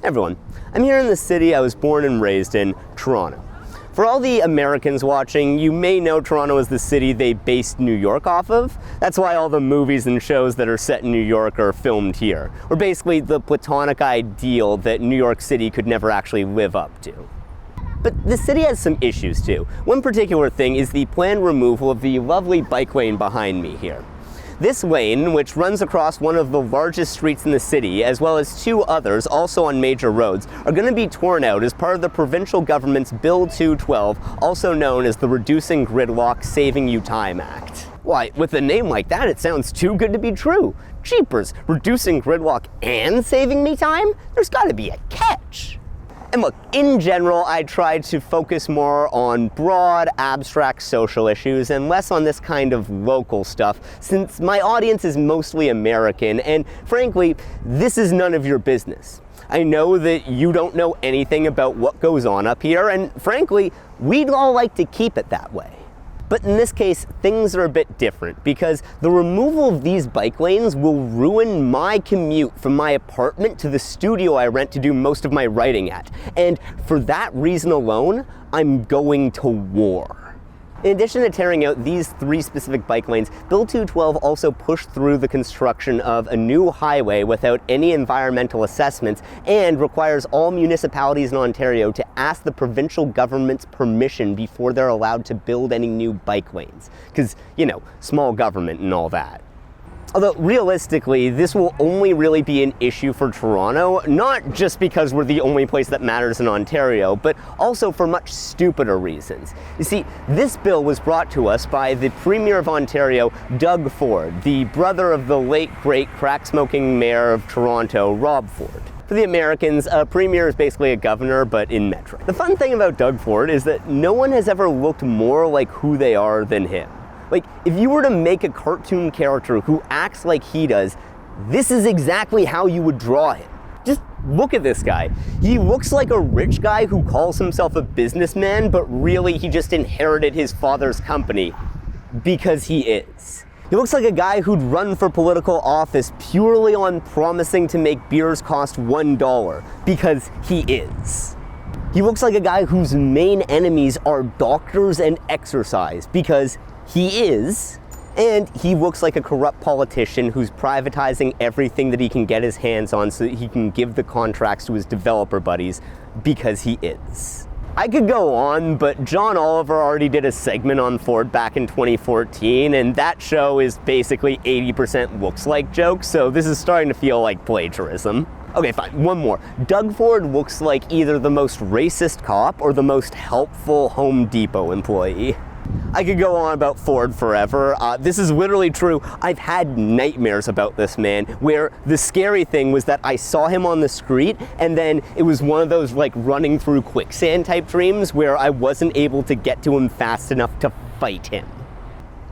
Everyone, I'm here in the city I was born and raised in, Toronto. For all the Americans watching, you may know Toronto is the city they based New York off of. That's why all the movies and shows that are set in New York are filmed here. Or basically the platonic ideal that New York City could never actually live up to. But the city has some issues too. One particular thing is the planned removal of the lovely bike lane behind me here. This lane, which runs across one of the largest streets in the city, as well as two others, also on major roads, are going to be torn out as part of the provincial government's Bill 212, also known as the Reducing Gridlock Saving You Time Act. Why, with a name like that, it sounds too good to be true. Jeepers, reducing gridlock and saving me time? There's got to be a catch. And look, in general, I tried to focus more on broad, abstract social issues and less on this kind of local stuff, since my audience is mostly American, and frankly, this is none of your business. I know that you don't know anything about what goes on up here, and frankly, we'd all like to keep it that way. But in this case, things are a bit different because the removal of these bike lanes will ruin my commute from my apartment to the studio I rent to do most of my writing at. And for that reason alone, I'm going to war. In addition to tearing out these three specific bike lanes, Bill 212 also pushed through the construction of a new highway without any environmental assessments and requires all municipalities in Ontario to ask the provincial government's permission before they're allowed to build any new bike lanes. Because, you know, small government and all that. Although realistically, this will only really be an issue for Toronto, not just because we're the only place that matters in Ontario, but also for much stupider reasons. You see, this bill was brought to us by the Premier of Ontario, Doug Ford, the brother of the late great crack-smoking mayor of Toronto, Rob Ford. For the Americans, a premier is basically a governor, but in Metro. The fun thing about Doug Ford is that no one has ever looked more like who they are than him. Like, if you were to make a cartoon character who acts like he does, this is exactly how you would draw him. Just look at this guy. He looks like a rich guy who calls himself a businessman, but really he just inherited his father's company because he is. He looks like a guy who'd run for political office purely on promising to make beers cost $1 because he is. He looks like a guy whose main enemies are doctors and exercise because he is, and he looks like a corrupt politician who's privatizing everything that he can get his hands on so that he can give the contracts to his developer buddies because he is. I could go on, but John Oliver already did a segment on Ford back in 2014, and that show is basically 80% looks like jokes, so this is starting to feel like plagiarism. Okay, fine, one more. Doug Ford looks like either the most racist cop or the most helpful Home Depot employee. I could go on about Ford forever. This is literally true. I've had nightmares about this man where the scary thing was that I saw him on the street and then it was one of those like running through quicksand type dreams where I wasn't able to get to him fast enough to fight him.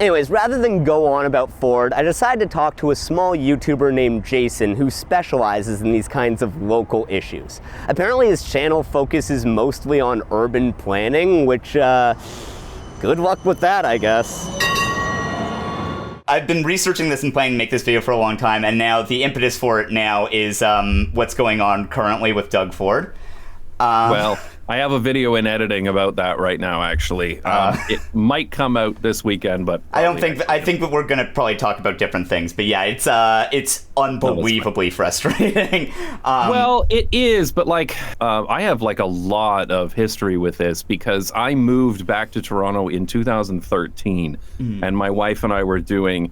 Anyways, rather than go on about Ford, I decided to talk to a small YouTuber named Jason who specializes in these kinds of local issues. Apparently his channel focuses mostly on urban planning, which, good luck with that, I guess. I've been researching this and planning to make this video for a long time, and now the impetus for it now is what's going on currently with Doug Ford. Well, I have a video in editing about that right now, actually. It might come out this weekend, but I think that we're going to probably talk about different things. But yeah, it's unbelievably frustrating. Well, it is, but like I have like a lot of history with this because I moved back to Toronto in 2013, and my wife and I were doing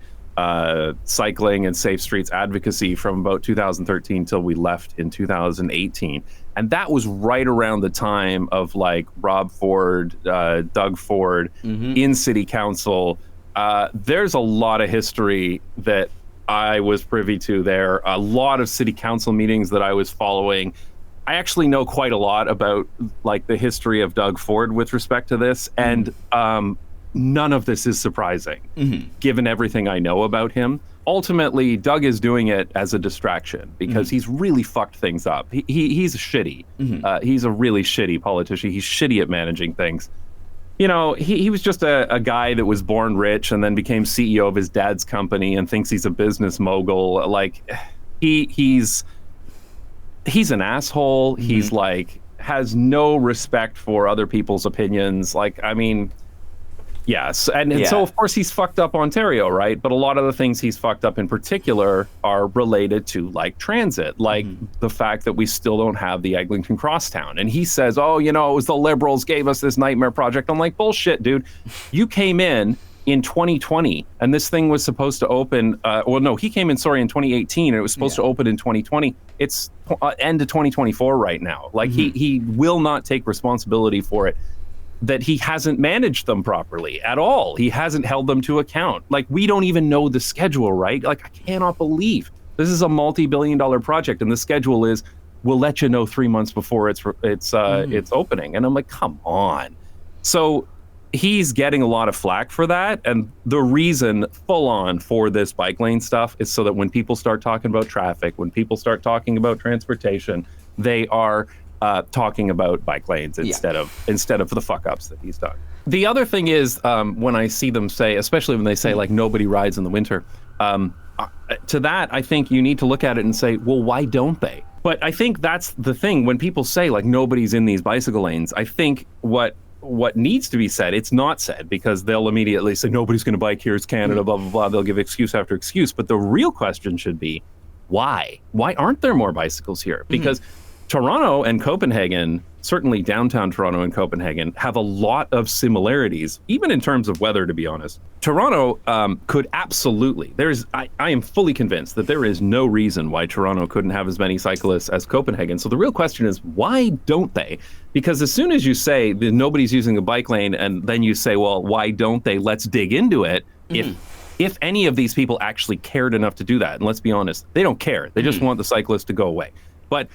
cycling and safe streets advocacy from about 2013 till we left in 2018. And that was right around the time of like Rob Ford, Doug Ford in city council. There's a lot of history that I was privy to there, a lot of city council meetings that I was following. I actually know quite a lot about like the history of Doug Ford with respect to this. And none of this is surprising, given everything I know about him. Ultimately, Doug is doing it as a distraction because he's really fucked things up. He's shitty. He's a really shitty politician. He's shitty at managing things. You know, he was just a guy that was born rich and then became CEO of his dad's company and thinks he's a business mogul. Like, he's he's an asshole. He's like, has no respect for other people's opinions. Like, I mean, yes. And so, of course, he's fucked up Ontario, right? But a lot of the things he's fucked up in particular are related to, like, transit, like the fact that we still don't have the Eglinton Crosstown. And he says, oh, you know, it was the Liberals gave us this nightmare project. I'm like, bullshit, dude. You came in 2020, and this thing was supposed to open, he came in, in 2018, and it was supposed to open in 2020. It's end of 2024 right now. Like, he will not take responsibility for it, that he hasn't managed them properly at all. He hasn't held them to account. Like, we don't even know the schedule, right? Like, I cannot believe this is a multi-billion-dollar project, and the schedule is, we'll let you know 3 months before it's opening. And I'm like, come on. So he's getting a lot of flack for that. And the reason full on for this bike lane stuff is so that when people start talking about traffic, when people start talking about transportation, they are talking about bike lanes instead of the fuck ups that he's done. The other thing is, when I see them say, especially when they say like nobody rides in the winter, to that, I think you need to look at it and say, well, why don't they? But I think that's the thing. When people say like nobody's in these bicycle lanes, I think what needs to be said, it's not said, because they'll immediately say nobody's going to bike here, it's Canada, blah, blah, blah. They'll give excuse after excuse. But the real question should be, why? Why aren't there more bicycles here? Because Toronto and Copenhagen, certainly downtown Toronto and Copenhagen, have a lot of similarities, even in terms of weather, to be honest. Toronto could absolutely, I am fully convinced that there is no reason why Toronto couldn't have as many cyclists as Copenhagen. So the real question is, why don't they? Because as soon as you say that nobody's using a bike lane, and then you say, well, why don't they? Let's dig into it. If any of these people actually cared enough to do that, and let's be honest, they don't care. They just want the cyclist to go away. But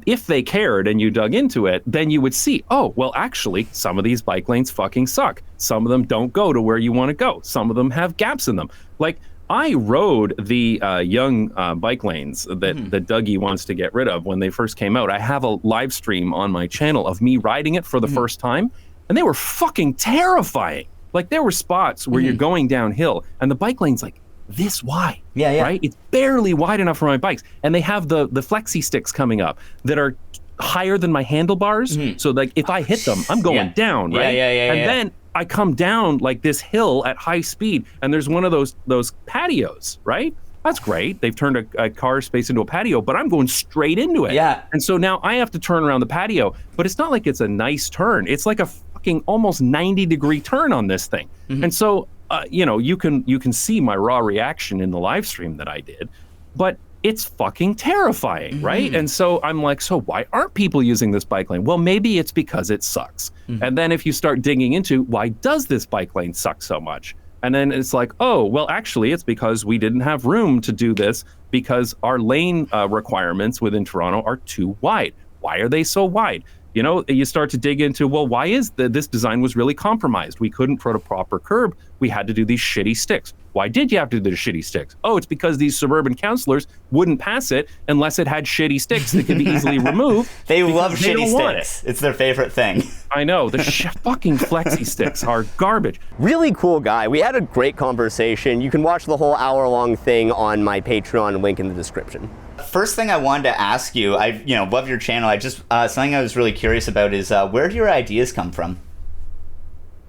if they cared and you dug into it, then you would see, oh, well, actually, some of these bike lanes fucking suck. Some of them don't go to where you want to go. Some of them have gaps in them. Like, I rode the young bike lanes that Dougie wants to get rid of when they first came out. I have a live stream on my channel of me riding it for the first time, and they were fucking terrifying. Like, there were spots where you're going downhill, and the bike lane's like this wide, right? It's barely wide enough for my bikes. And they have the flexi sticks coming up that are higher than my handlebars. So like if I hit them, I'm going down, right? And then I come down like this hill at high speed, and there's one of those patios, right? That's great. They've turned a car space into a patio, but I'm going straight into it. And so now I have to turn around the patio, but it's not like it's a nice turn. It's like a fucking almost 90-degree turn on this thing. And so you can see my raw reaction in the live stream that I did, but it's fucking terrifying, right? And so I'm like, so why aren't people using this bike lane? Well, maybe it's because it sucks. And then if you start digging into why does this bike lane suck so much? And then it's like, oh, well, actually, it's because we didn't have room to do this because our lane requirements within Toronto are too wide. Why are they so wide? You know, you start to dig into, well, why is this design was really compromised? We couldn't put a proper curb. We had to do these shitty sticks. Why did you have to do the shitty sticks? Oh, it's because these suburban councillors wouldn't pass it unless it had shitty sticks that could be easily removed. They love shitty sticks. It's their favorite thing. I know. The fucking flexi sticks are garbage. Really cool guy. We had a great conversation. You can watch the whole hour-long thing on my Patreon, link in the description. First thing I wanted to ask you, I love your channel. I just something I was really curious about is where do your ideas come from?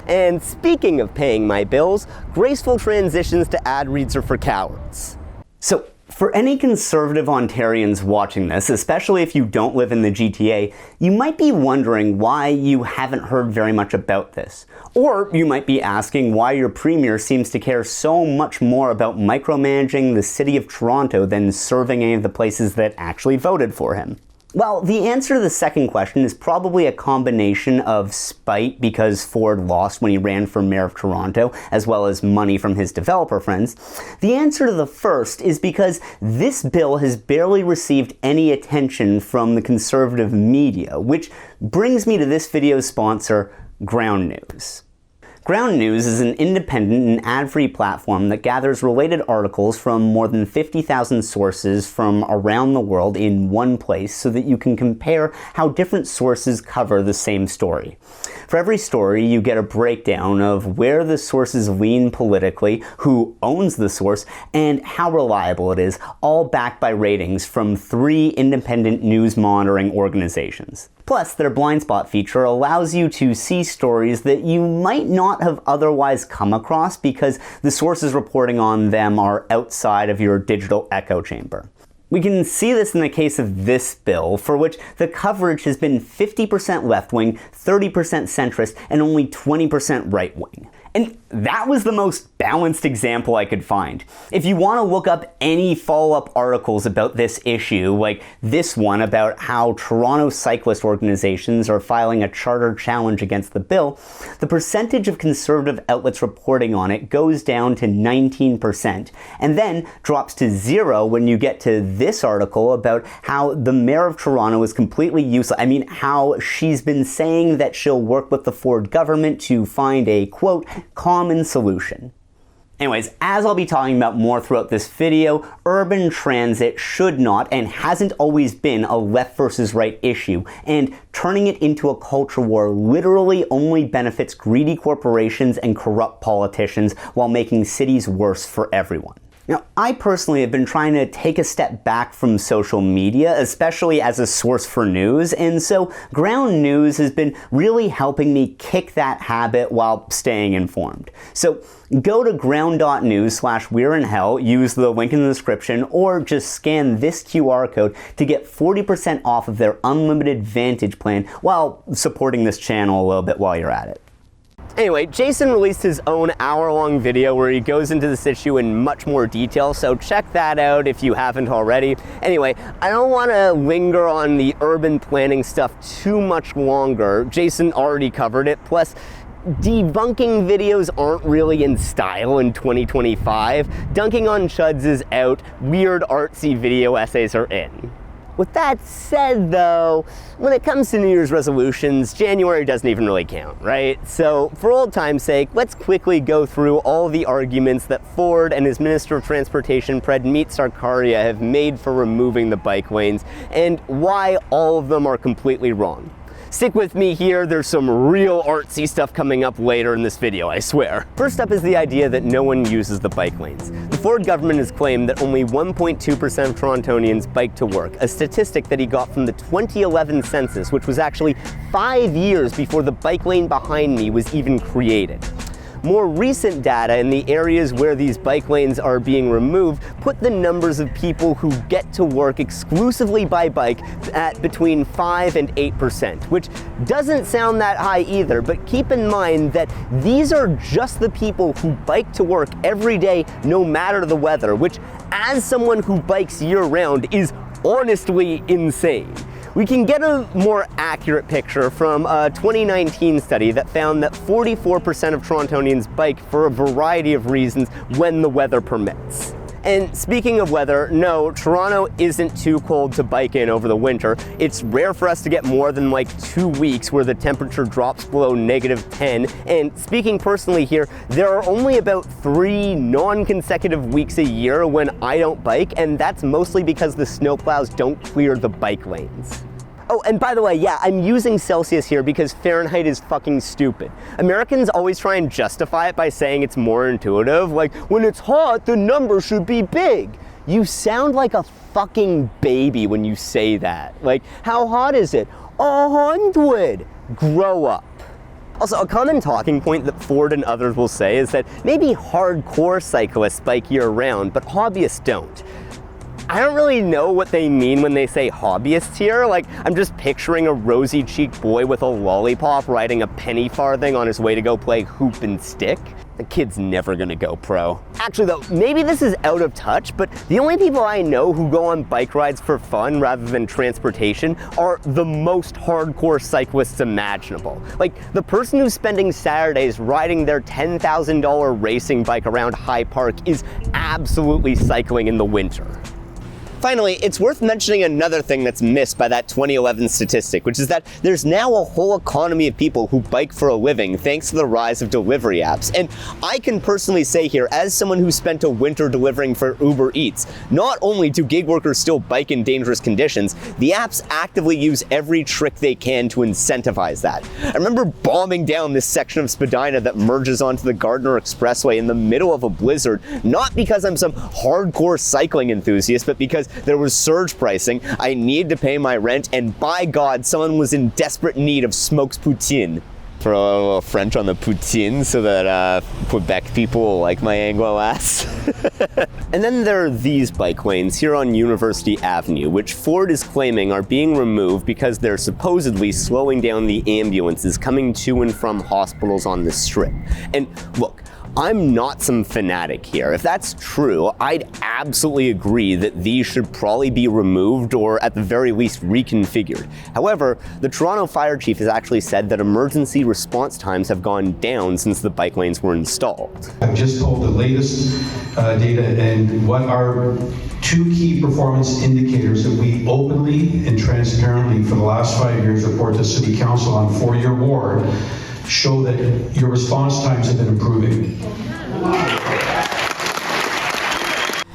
And speaking of paying my bills, graceful transitions to ad reads are for cowards. So, for any conservative Ontarians watching this, especially if you don't live in the GTA, you might be wondering why you haven't heard very much about this. Or you might be asking why your premier seems to care so much more about micromanaging the city of Toronto than serving any of the places that actually voted for him. Well, the answer to the second question is probably a combination of spite because Ford lost when he ran for mayor of Toronto, as well as money from his developer friends. The answer to the first is because this bill has barely received any attention from the conservative media, which brings me to this video's sponsor, Ground News. Ground News is an independent and ad-free platform that gathers related articles from more than 50,000 sources from around the world in one place so that you can compare how different sources cover the same story. For every story, you get a breakdown of where the sources lean politically, who owns the source, and how reliable it is, all backed by ratings from 3 independent news monitoring organizations. Plus, their blind spot feature allows you to see stories that you might not have otherwise come across because the sources reporting on them are outside of your digital echo chamber. We can see this in the case of this bill, for which the coverage has been 50% left-wing, 30% centrist, and only 20% right-wing. And that was the most balanced example I could find. If you want to look up any follow-up articles about this issue, like this one about how Toronto cyclist organizations are filing a charter challenge against the bill, the percentage of conservative outlets reporting on it goes down to 19%, and then drops to 0 when you get to this article about how the mayor of Toronto is completely useless. I mean, how she's been saying that she'll work with the Ford government to find a, quote, common solution. Anyways, as I'll be talking about more throughout this video, urban transit should not and hasn't always been a left versus right issue, and turning it into a culture war literally only benefits greedy corporations and corrupt politicians while making cities worse for everyone. Now, I personally have been trying to take a step back from social media, especially as a source for news, and so Ground News has been really helping me kick that habit while staying informed. So go to ground.news/we'reinhell, use the link in the description, or just scan this QR code to get 40% off of their unlimited Vantage plan while supporting this channel a little bit while you're at it. Anyway, Jason released his own hour-long video where he goes into this issue in much more detail, so check that out if you haven't already. Anyway, I don't want to linger on the urban planning stuff too much longer. Jason already covered it, plus debunking videos aren't really in style in 2025. Dunking on chuds is out, weird artsy video essays are in. With that said, though, when it comes to New Year's resolutions, January doesn't even really count, right? So, for old time's sake, let's quickly go through all the arguments that Ford and his Minister of Transportation, Preet Sarkaria, have made for removing the bike lanes, and why all of them are completely wrong. Stick with me here, there's some real artsy stuff coming up later in this video, I swear. First up is the idea that no one uses the bike lanes. The Ford government has claimed that only 1.2% of Torontonians bike to work, a statistic that he got from the 2011 census, which was actually 5 years before the bike lane behind me was even created. More recent data in the areas where these bike lanes are being removed put the numbers of people who get to work exclusively by bike at between 5 and 8%, which doesn't sound that high either, but keep in mind that these are just the people who bike to work every day no matter the weather, which as someone who bikes year-round is honestly insane. We can get a more accurate picture from a 2019 study that found that 44% of Torontonians bike for a variety of reasons when the weather permits. And speaking of weather, no, Toronto isn't too cold to bike in over the winter. It's rare for us to get more than like 2 weeks where the temperature drops below -10. And speaking personally here, there are only about 3 non-consecutive weeks a year when I don't bike, and that's mostly because the snowplows don't clear the bike lanes. Oh, and by the way, yeah, I'm using Celsius here because Fahrenheit is fucking stupid. Americans always try and justify it by saying it's more intuitive, like, when it's hot, the number should be big. You sound like a fucking baby when you say that. Like, how hot is it? 100. Grow up. Also, a common talking point that Ford and others will say is that maybe hardcore cyclists bike year-round, but hobbyists don't. I don't really know what they mean when they say hobbyists here. Like, I'm just picturing a rosy-cheeked boy with a lollipop riding a penny farthing on his way to go play hoop and stick. The kid's never gonna go pro. Actually though, maybe this is out of touch, but the only people I know who go on bike rides for fun rather than transportation are the most hardcore cyclists imaginable. Like, the person who's spending Saturdays riding their $10,000 racing bike around High Park is absolutely cycling in the winter. Finally, it's worth mentioning another thing that's missed by that 2011 statistic, which is that there's now a whole economy of people who bike for a living thanks to the rise of delivery apps. And I can personally say here, as someone who spent a winter delivering for Uber Eats, not only do gig workers still bike in dangerous conditions, the apps actively use every trick they can to incentivize that. I remember bombing down this section of Spadina that merges onto the Gardner Expressway in the middle of a blizzard, not because I'm some hardcore cycling enthusiast, but because there was surge pricing, I needed to pay my rent, and by God, someone was in desperate need of smoked poutine. Throw a little French on the poutine so that Quebec people will like my Anglo ass. And then there are these bike lanes here on University Avenue, which Ford is claiming are being removed because they're supposedly slowing down the ambulances coming to and from hospitals on the Strip. And look, I'm not some fanatic here. If that's true, I'd absolutely agree that these should probably be removed or at the very least reconfigured. However, the Toronto Fire Chief has actually said that emergency response times have gone down since the bike lanes were installed. I've just pulled the latest data and what are two key performance indicators that we openly and transparently for the last 5 years report to City Council on for your ward show that your response times have been improving.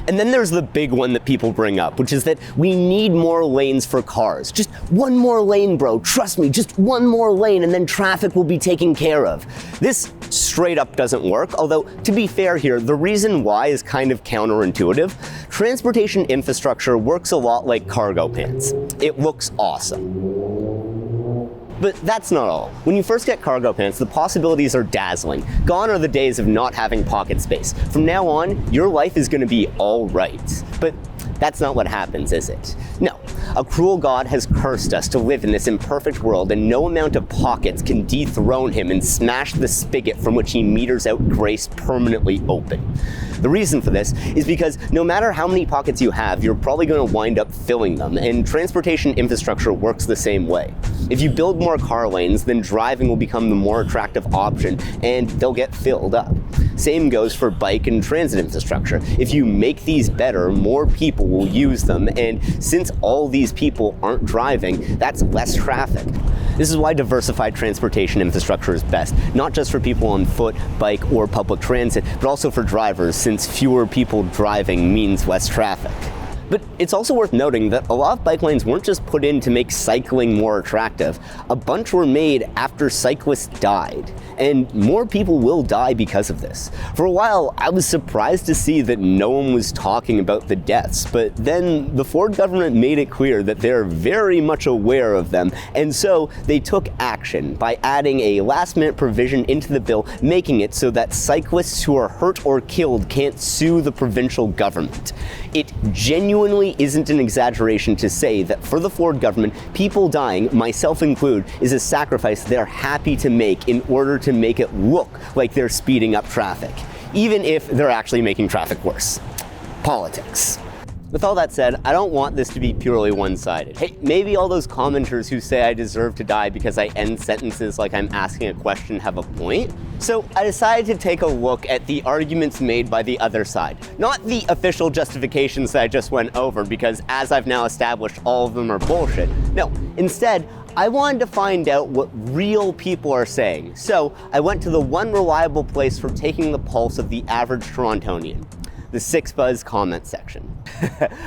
And then there's the big one that people bring up, which is that we need more lanes for cars. Just one more lane, bro. Trust me, just one more lane and then traffic will be taken care of. This straight up doesn't work, although to be fair here, the reason why is kind of counterintuitive. Transportation infrastructure works a lot like cargo pants. It looks awesome. But that's not all. When you first get cargo pants, the possibilities are dazzling. Gone are the days of not having pocket space. From now on, your life is going to be all right. But that's not what happens, is it? No. A cruel God has cursed us to live in this imperfect world, and no amount of pockets can dethrone him and smash the spigot from which he meters out grace permanently open. The reason for this is because no matter how many pockets you have, you're probably going to wind up filling them, and transportation infrastructure works the same way. If you build more car lanes, then driving will become the more attractive option, and they'll get filled up. Same goes for bike and transit infrastructure. If you make these better, more people will use them, and since all these people aren't driving, that's less traffic. This is why diversified transportation infrastructure is best, not just for people on foot, bike, or public transit, but also for drivers, since fewer people driving means less traffic. But it's also worth noting that a lot of bike lanes weren't just put in to make cycling more attractive. A bunch were made after cyclists died, and more people will die because of this. For a while, I was surprised to see that no one was talking about the deaths, but then the Ford government made it clear that they're very much aware of them, and so they took action by adding a last-minute provision into the bill, making it so that cyclists who are hurt or killed can't sue the provincial government. It genuinely isn't an exaggeration to say that for the Ford government, people dying, myself included, is a sacrifice they're happy to make in order to make it look like they're speeding up traffic, even if they're actually making traffic worse. Politics. With all that said, I don't want this to be purely one-sided. Hey, maybe all those commenters who say I deserve to die because I end sentences like I'm asking a question have a point. So I decided to take a look at the arguments made by the other side. Not the official justifications that I just went over, because as I've now established, all of them are bullshit. No, instead, I wanted to find out what real people are saying. So I went to the one reliable place for taking the pulse of the average Torontonian. The Six Buzz comment section.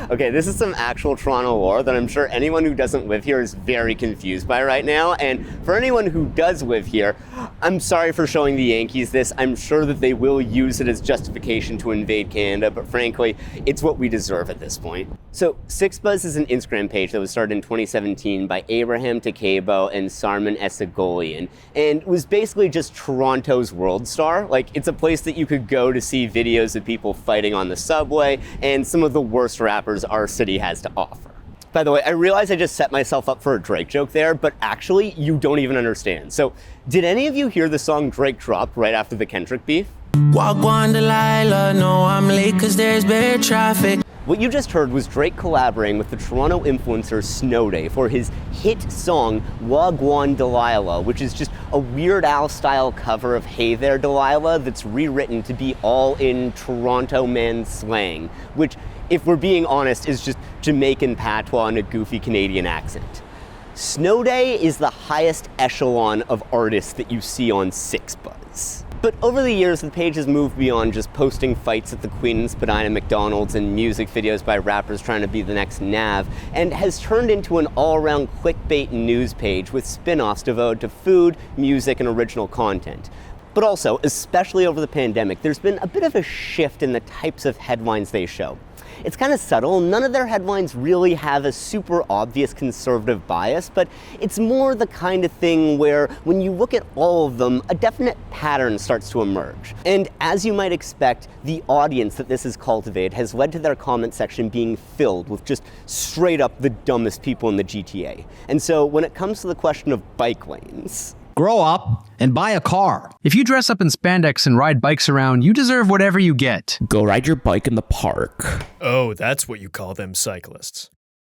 Okay, this is some actual Toronto lore that I'm sure anyone who doesn't live here is very confused by right now, and for anyone who does live here, I'm sorry for showing the Yankees this. I'm sure that they will use it as justification to invade Canada, but frankly, it's what we deserve at this point. So, Six Buzz is an Instagram page that was started in 2017 by Abraham Takebo and Sarman Esagolian, and was basically just Toronto's World Star. Like, it's a place that you could go to see videos of people fighting on the subway, and some of the worst rappers our city has to offer. By the way, I realize I just set myself up for a Drake joke there, but actually, you don't even understand. So, did any of you hear the song Drake dropped right after the Kendrick beef? Wagwan Delilah, no, I'm late cause there's bad traffic. What you just heard was Drake collaborating with the Toronto influencer Snow Day for his hit song Wagwan Delilah, which is just a Weird Al style cover of Hey There Delilah that's rewritten to be all in Toronto man slang, which if we're being honest, is just Jamaican patois and a goofy Canadian accent. Snow Day is the highest echelon of artists that you see on Six Buzz. But over the years, the page has moved beyond just posting fights at the Queen and Spadina McDonald's and music videos by rappers trying to be the next Nav, and has turned into an all-around clickbait news page with spin-offs devoted to food, music, and original content. But also, especially over the pandemic, there's been a bit of a shift in the types of headlines they show. It's kind of subtle. None of their headlines really have a super obvious conservative bias, but it's more the kind of thing where when you look at all of them, a definite pattern starts to emerge. And as you might expect, the audience that this has cultivated has led to their comment section being filled with just straight up the dumbest people in the GTA. And so when it comes to the question of bike lanes, grow up and buy a car. If you dress up in spandex and ride bikes around, you deserve whatever you get. Go ride your bike in the park. Oh, that's what you call them cyclists.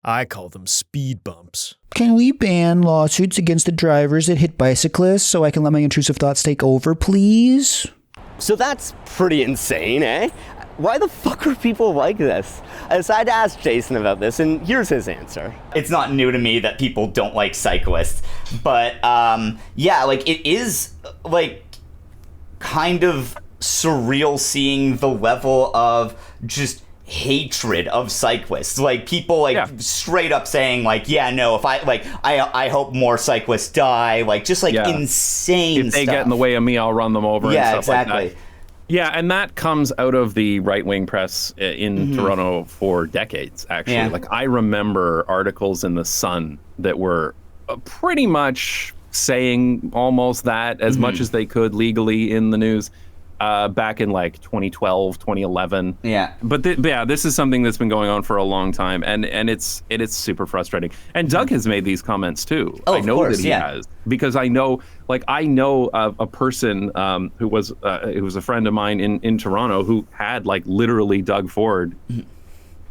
I call them speed bumps. Can we ban lawsuits against the drivers that hit bicyclists so I can let my intrusive thoughts take over, please? So that's pretty insane, eh? Why the fuck are people like this? I decided to ask Jason about this, and here's his answer. It's not new to me that people don't like cyclists, but yeah, like it is like kind of surreal seeing the level of just hatred of cyclists. Like people like straight up saying like, yeah, no, if I hope more cyclists die, like just like insane If they stuff. get in the way of me, I'll run them over and stuff exactly. like that. Yeah, and that comes out of the right-wing press in Toronto for decades, actually. Yeah. Like, I remember articles in The Sun that were pretty much saying almost that as much as they could legally in the news back in, like, 2012, 2011. Yeah. But, this is something that's been going on for a long time, and it's super frustrating. And Doug has made these comments, too. Oh, I know of course, that he has. Because I know a person who was a friend of mine in Toronto who had like literally Doug Ford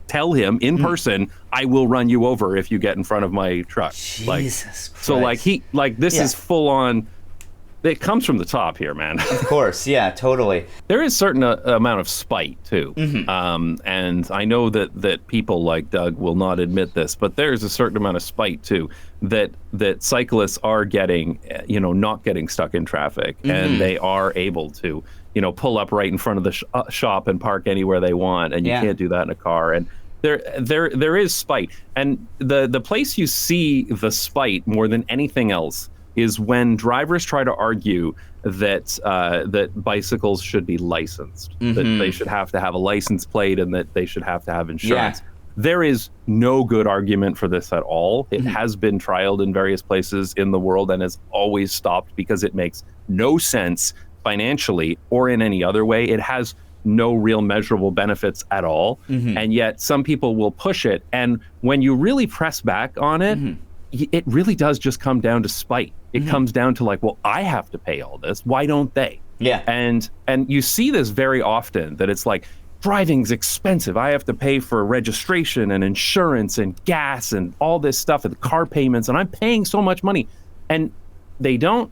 tell him in person, I will run you over if you get in front of my truck. Jesus Christ. So like this is full on. It comes from the top here, man. Of course, yeah, totally. There is a certain amount of spite, too. And I know that people like Doug will not admit this, but there's a certain amount of spite, too, that cyclists are getting, not getting stuck in traffic. And they are able to, pull up right in front of the shop and park anywhere they want. And you can't do that in a car. And there is spite. And the place you see the spite more than anything else is when drivers try to argue that bicycles should be licensed, that they should have to have a license plate and that they should have to have insurance. Yeah. There is no good argument for this at all. It has been trialed in various places in the world and has always stopped because it makes no sense financially or in any other way. It has no real measurable benefits at all. And yet some people will push it. And when you really press back on it, it really does just come down to spite. It comes down to like, well, I have to pay all this. Why don't they? Yeah. And you see this very often, that it's like, driving's expensive. I have to pay for registration and insurance and gas and all this stuff and car payments, and I'm paying so much money. And they don't,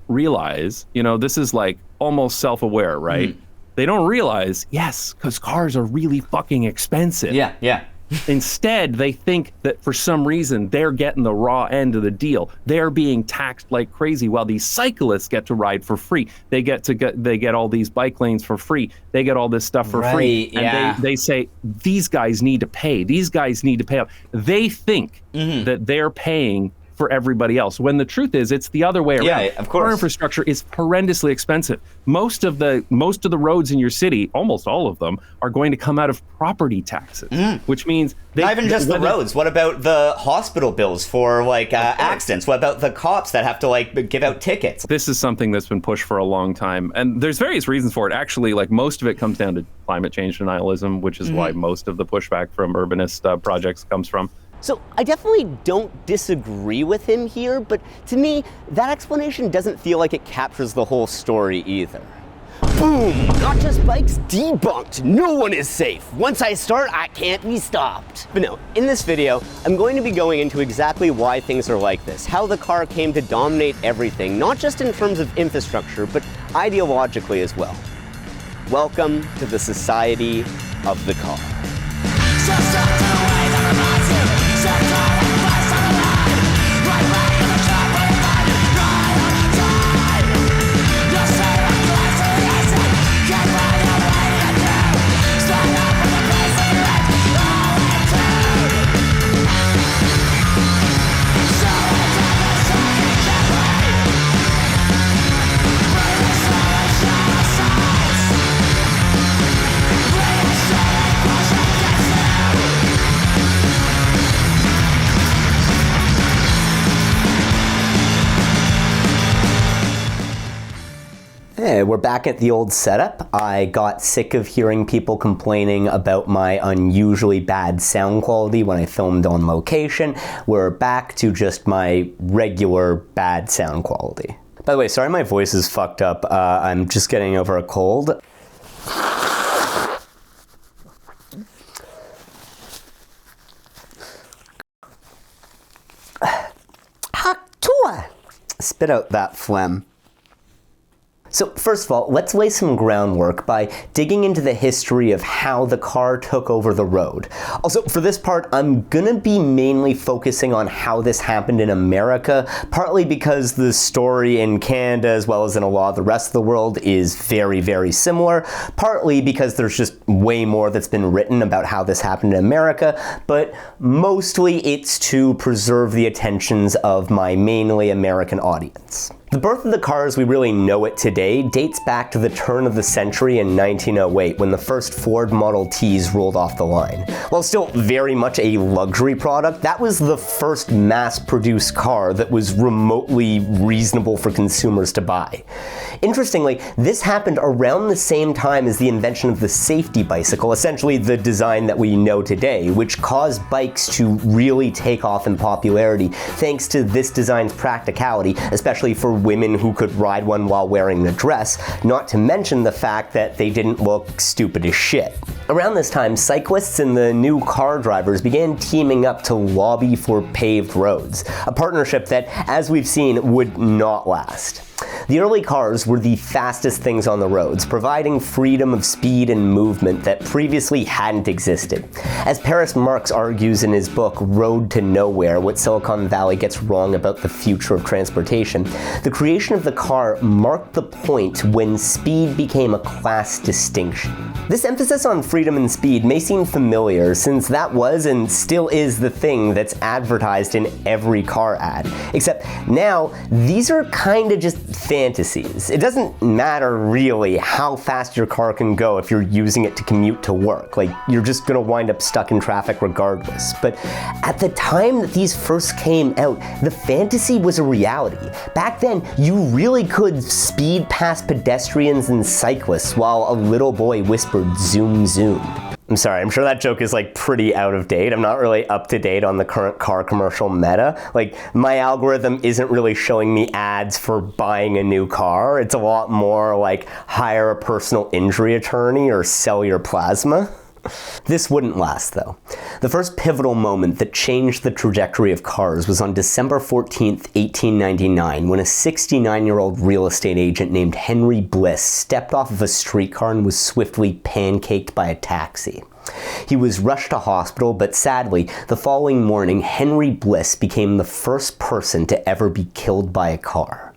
realize, this is like almost self-aware, right? They don't realize, yes, because cars are really fucking expensive. Yeah. Instead, they think that for some reason they're getting the raw end of the deal. They're being taxed like crazy while these cyclists get to ride for free. They get all these bike lanes for free. They get all this stuff for free. And they say, these guys need to pay. These guys need to pay up. They think that they're paying for everybody else, when the truth is it's the other way around. Yeah, of course. Car infrastructure is horrendously expensive. Most of the roads in your city, almost all of them, are going to come out of property taxes, which means not even just the roads. What about the hospital bills for like accidents? What about the cops that have to like give out tickets? This is something that's been pushed for a long time, and there's various reasons for it. Actually, like most of it comes down to climate change denialism, which is why most of the pushback from urbanist projects comes from. So I definitely don't disagree with him here, but to me, that explanation doesn't feel like it captures the whole story either. Boom! Not just bikes, debunked! No one is safe! Once I start, I can't be stopped! But no, in this video, I'm going to be going into exactly why things are like this, how the car came to dominate everything, not just in terms of infrastructure, but ideologically as well. Welcome to the society of the car. Hey, we're back at the old setup. I got sick of hearing people complaining about my unusually bad sound quality when I filmed on location. We're back to just my regular bad sound quality. By the way, sorry my voice is fucked up. I'm just getting over a cold. Spit out that phlegm. So first of all, let's lay some groundwork by digging into the history of how the car took over the road. Also, for this part, I'm gonna be mainly focusing on how this happened in America, partly because the story in Canada, as well as in a lot of the rest of the world, is very, very similar, partly because there's just way more that's been written about how this happened in America, but mostly it's to preserve the attentions of my mainly American audience. The birth of the car as we really know it today dates back to the turn of the century in 1908 when the first Ford Model Ts rolled off the line. While still very much a luxury product, that was the first mass-produced car that was remotely reasonable for consumers to buy. Interestingly, this happened around the same time as the invention of the safety bicycle, essentially the design that we know today, which caused bikes to really take off in popularity thanks to this design's practicality, especially for women who could ride one while wearing a dress, not to mention the fact that they didn't look stupid as shit. Around this time, cyclists and the new car drivers began teaming up to lobby for paved roads, a partnership that, as we've seen, would not last. The early cars were the fastest things on the roads, providing freedom of speed and movement that previously hadn't existed. As Marx argues in his book Road to Nowhere, What Silicon Valley Gets Wrong About the Future of Transportation, the creation of the car marked the point when speed became a class distinction. This emphasis on freedom and speed may seem familiar, since that was and still is the thing that's advertised in every car ad. Except now, these are kinda just fantasies. It doesn't matter really how fast your car can go if you're using it to commute to work. Like, you're just gonna wind up stuck in traffic regardless. But at the time that these first came out, the fantasy was a reality. Back then, you really could speed past pedestrians and cyclists while a little boy whispered, "Zoom, zoom." I'm sorry, I'm sure that joke is like pretty out of date. I'm not really up to date on the current car commercial meta. Like, my algorithm isn't really showing me ads for buying a new car. It's a lot more like hire a personal injury attorney or sell your plasma. This wouldn't last though. The first pivotal moment that changed the trajectory of cars was on December 14th, 1899, when a 69-year-old real estate agent named Henry Bliss stepped off of a streetcar and was swiftly pancaked by a taxi. He was rushed to hospital, but sadly, the following morning, Henry Bliss became the first person to ever be killed by a car.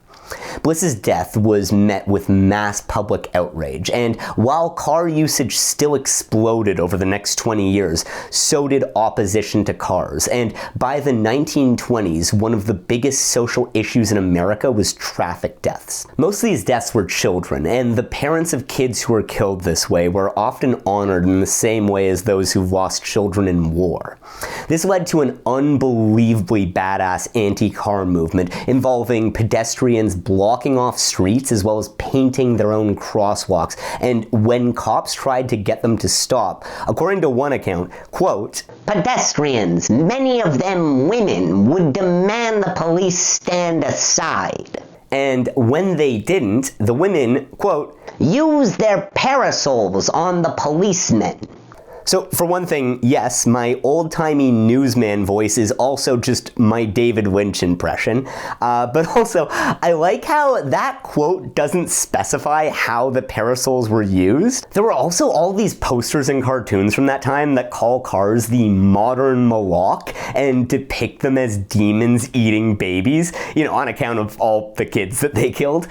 Bliss's death was met with mass public outrage, and while car usage still exploded over the next 20 years, so did opposition to cars, and by the 1920s, one of the biggest social issues in America was traffic deaths. Most of these deaths were children, and the parents of kids who were killed this way were often honored in the same way as those who lost children in war. This led to an unbelievably badass anti-car movement involving pedestrians blocking off streets as well as painting their own crosswalks, and when cops tried to get them to stop, according to one account, quote, "Pedestrians, many of them women, would demand the police stand aside. And when they didn't, the women, quote, use their parasols on the policemen." So, for one thing, yes, my old-timey newsman voice is also just my David Lynch impression, but also, I like how that quote doesn't specify how the parasols were used. There were also all these posters and cartoons from that time that call cars the modern Moloch and depict them as demons eating babies, on account of all the kids that they killed.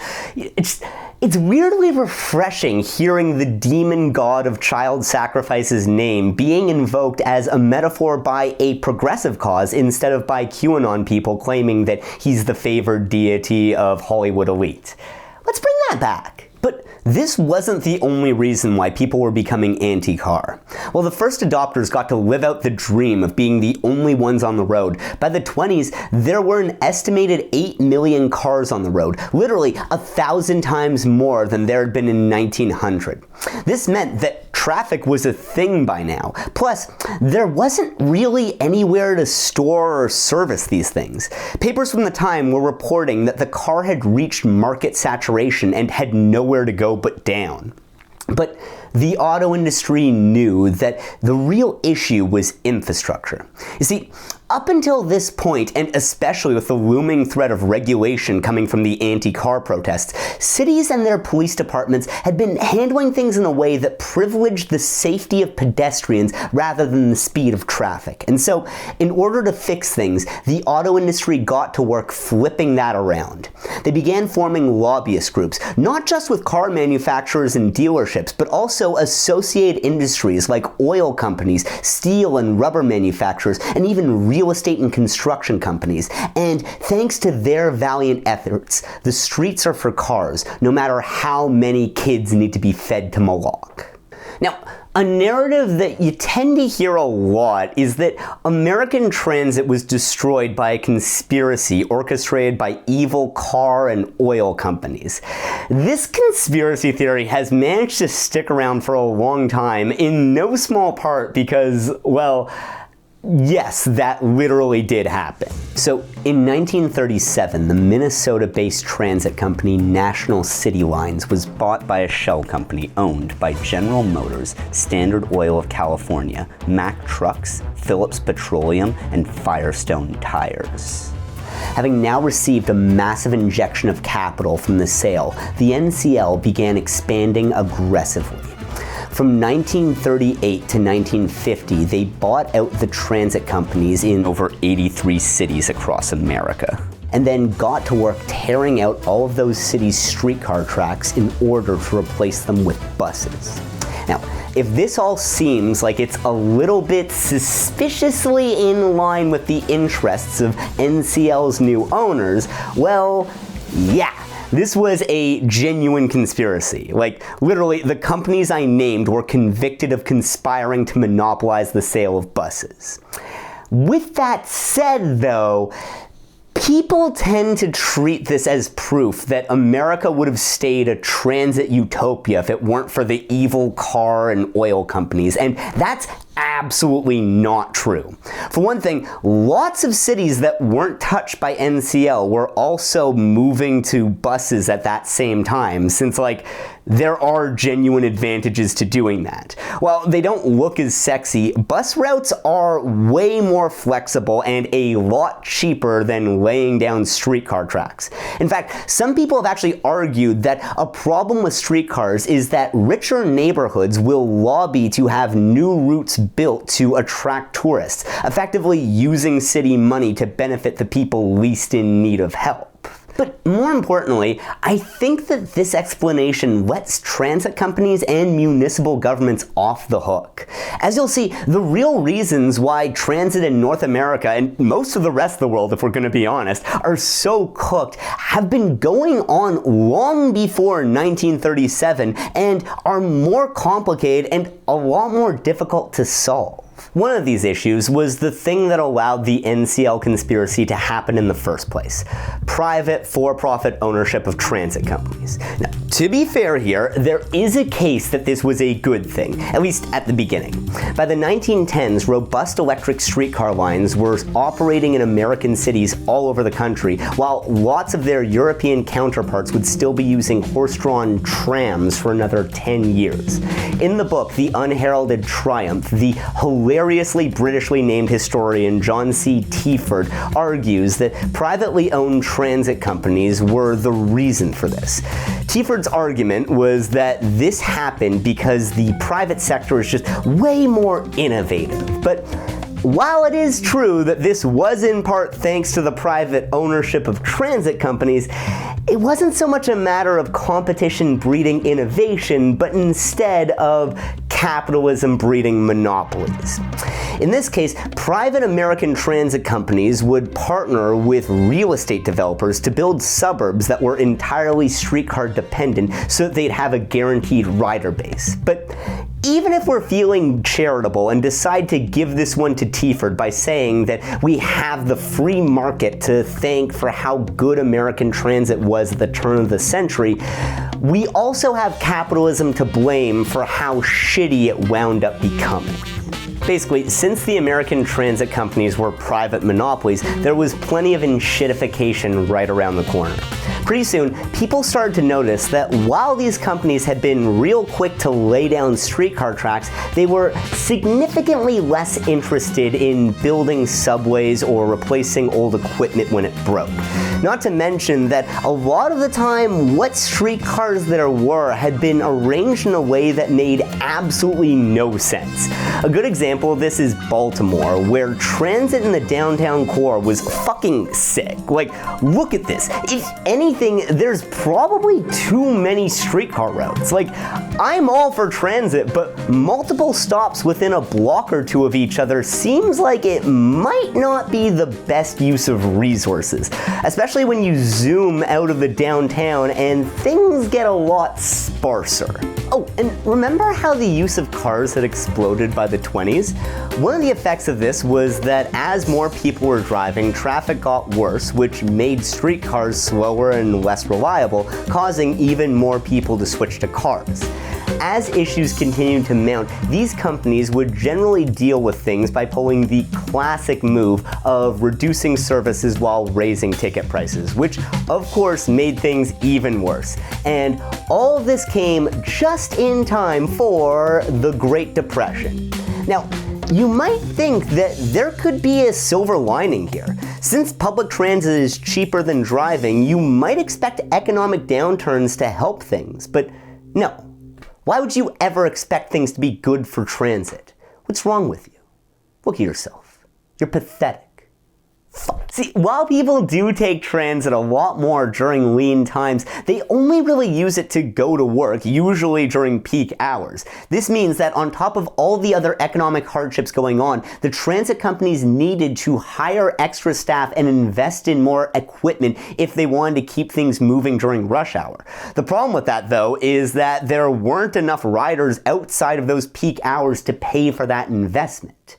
It's weirdly refreshing hearing the demon god of child sacrifice's name being invoked as a metaphor by a progressive cause instead of by QAnon people claiming that he's the favored deity of Hollywood elite. Let's bring that back. But This wasn't the only reason why people were becoming anti-car. While the first adopters got to live out the dream of being the only ones on the road, by the 20s, there were an estimated 8 million cars on the road, literally 1,000 times more than there had been in 1900. This meant that traffic was a thing by now. Plus, there wasn't really anywhere to store or service these things. Papers from the time were reporting that the car had reached market saturation and had nowhere to go but down. But the auto industry knew that the real issue was infrastructure. You see, up until this point, and especially with the looming threat of regulation coming from the anti-car protests, cities and their police departments had been handling things in a way that privileged the safety of pedestrians rather than the speed of traffic. And so, in order to fix things, the auto industry got to work flipping that around. They began forming lobbyist groups, not just with car manufacturers and dealerships, but also associated industries like oil companies, steel and rubber manufacturers, and even real estate and construction companies. And thanks to their valiant efforts, the streets are for cars, no matter how many kids need to be fed to Moloch. Now, a narrative that you tend to hear a lot is that American transit was destroyed by a conspiracy orchestrated by evil car and oil companies. This conspiracy theory has managed to stick around for a long time, in no small part because, well, yes, that literally did happen. So in 1937, the Minnesota-based transit company National City Lines was bought by a shell company owned by General Motors, Standard Oil of California, Mack Trucks, Phillips Petroleum, and Firestone Tires. Having now received a massive injection of capital from the sale, the NCL began expanding aggressively. From 1938 to 1950, they bought out the transit companies in over 83 cities across America, and then got to work tearing out all of those cities' streetcar tracks in order to replace them with buses. Now, if this all seems like it's a little bit suspiciously in line with the interests of NCL's new owners, well, yeah. This was a genuine conspiracy. Like, literally, the companies I named were convicted of conspiring to monopolize the sale of buses. With that said, though, people tend to treat this as proof that America would have stayed a transit utopia if it weren't for the evil car and oil companies, and that's absolutely not true. For one thing, lots of cities that weren't touched by NCL were also moving to buses at that same time, since, like, there are genuine advantages to doing that. While they don't look as sexy, bus routes are way more flexible and a lot cheaper than laying down streetcar tracks. In fact, some people have actually argued that a problem with streetcars is that richer neighborhoods will lobby to have new routes built to attract tourists, effectively using city money to benefit the people least in need of help. But more importantly, I think that this explanation lets transit companies and municipal governments off the hook. As you'll see, the real reasons why transit in North America, and most of the rest of the world if we're going to be honest, are so cooked have been going on long before 1937 and are more complicated and a lot more difficult to solve. One of these issues was the thing that allowed the NCL conspiracy to happen in the first place: private, for-profit ownership of transit companies. Now, to be fair here, there is a case that this was a good thing, at least at the beginning. By the 1910s, robust electric streetcar lines were operating in American cities all over the country, while lots of their European counterparts would still be using horse-drawn trams for another 10 years. In the book, The Unheralded Triumph, the hilariously Britishly named historian John C. Teaford argues that privately owned transit companies were the reason for this. Teaford's argument was that this happened because the private sector is just way more innovative. But while it is true that this was in part thanks to the private ownership of transit companies, it wasn't so much a matter of competition breeding innovation, but instead of capitalism breeding monopolies. In this case, private American transit companies would partner with real estate developers to build suburbs that were entirely streetcar dependent so that they'd have a guaranteed rider base. But even if we're feeling charitable and decide to give this one to Teaford by saying that we have the free market to thank for how good American transit was at the turn of the century, we also have capitalism to blame for how shitty it wound up becoming. Basically, since the American transit companies were private monopolies, there was plenty of enshittification right around the corner. Pretty soon, people started to notice that while these companies had been real quick to lay down streetcar tracks, they were significantly less interested in building subways or replacing old equipment when it broke. Not to mention that a lot of the time, what streetcars there were had been arranged in a way that made absolutely no sense. A good example of this is Baltimore, where transit in the downtown core was fucking sick. Like, look at this. If anything, there's probably too many streetcar routes. Like, I'm all for transit, but multiple stops within a block or two of each other seems like it might not be the best use of resources, especially when you zoom out of the downtown and things get a lot sparser. Oh, and remember how the use of cars had exploded by the 20s? One of the effects of this was that as more people were driving, traffic got worse, which made streetcars slower and less reliable, causing even more people to switch to cars. As issues continued to mount, these companies would generally deal with things by pulling the classic move of reducing services while raising ticket prices, which of course made things even worse. And all of this came just in time for the Great Depression. Now, you might think that there could be a silver lining here. Since public transit is cheaper than driving, you might expect economic downturns to help things, but no. Why would you ever expect things to be good for transit? What's wrong with you? Look at yourself. You're pathetic. See, while people do take transit a lot more during lean times, they only really use it to go to work, usually during peak hours. This means that on top of all the other economic hardships going on, the transit companies needed to hire extra staff and invest in more equipment if they wanted to keep things moving during rush hour. The problem with that, though, is that there weren't enough riders outside of those peak hours to pay for that investment.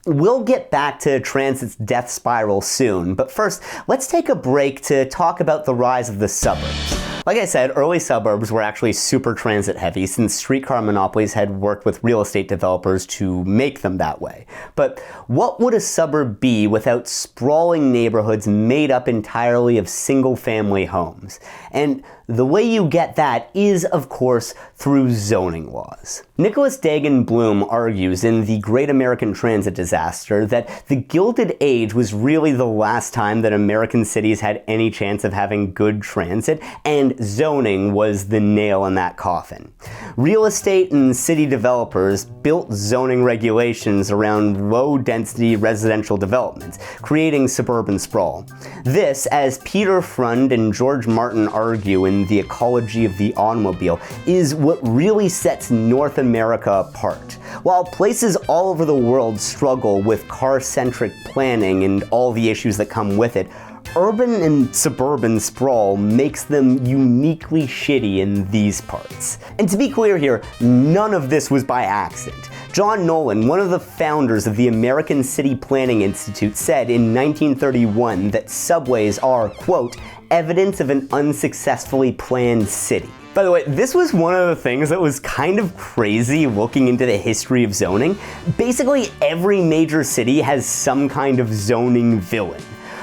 We'll get back to transit's death spiral soon, but first, let's take a break to talk about the rise of the suburbs. Like I said, early suburbs were actually super transit heavy since streetcar monopolies had worked with real estate developers to make them that way. But what would a suburb be without sprawling neighborhoods made up entirely of single-family homes? And the way you get that is, of course, through zoning laws. Nicholas Dagen Bloom argues in The Great American Transit Disaster that the Gilded Age was really the last time that American cities had any chance of having good transit, and zoning was the nail in that coffin. Real estate and city developers built zoning regulations around low-density residential developments, creating suburban sprawl. This, as Peter Freund and George Martin argue in The Ecology of the Automobile, is what really sets North America apart. While places all over the world struggle with car-centric planning and all the issues that come with it, urban and suburban sprawl makes them uniquely shitty in these parts. And to be clear here, none of this was by accident. John Nolan, one of the founders of the American City Planning Institute, said in 1931 that subways are, quote, evidence of an unsuccessfully planned city. By the way, this was one of the things that was kind of crazy looking into the history of zoning. Basically, every major city has some kind of zoning villain.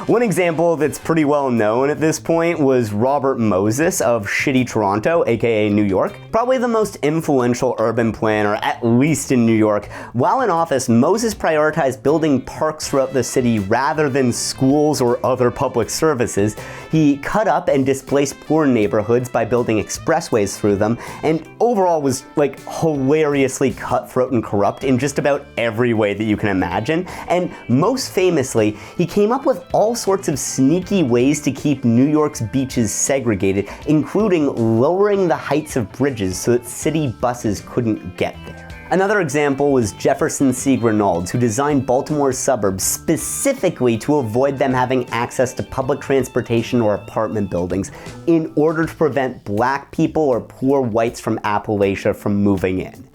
One example that's pretty well known at this point was Robert Moses of shitty Toronto, aka New York. Probably the most influential urban planner, at least in New York. While in office, Moses prioritized building parks throughout the city rather than schools or other public services. He cut up and displaced poor neighborhoods by building expressways through them, and overall was like hilariously cutthroat and corrupt in just about every way that you can imagine. And most famously, he came up with all all sorts of sneaky ways to keep New York's beaches segregated, including lowering the heights of bridges so that city buses couldn't get there. Another example was Jefferson C. Reynolds, who designed Baltimore's suburbs specifically to avoid them having access to public transportation or apartment buildings in order to prevent black people or poor whites from Appalachia from moving in.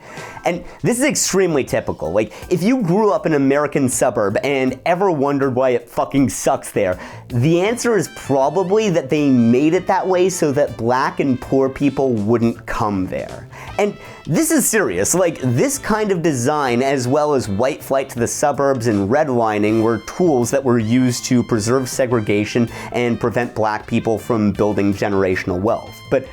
And this is extremely typical. Like, if you grew up in an American suburb and ever wondered why it fucking sucks there, the answer is probably that they made it that way so that black and poor people wouldn't come there. And this is serious. Like, this kind of design, as well as white flight to the suburbs and redlining, were tools that were used to preserve segregation and prevent black people from building generational wealth. But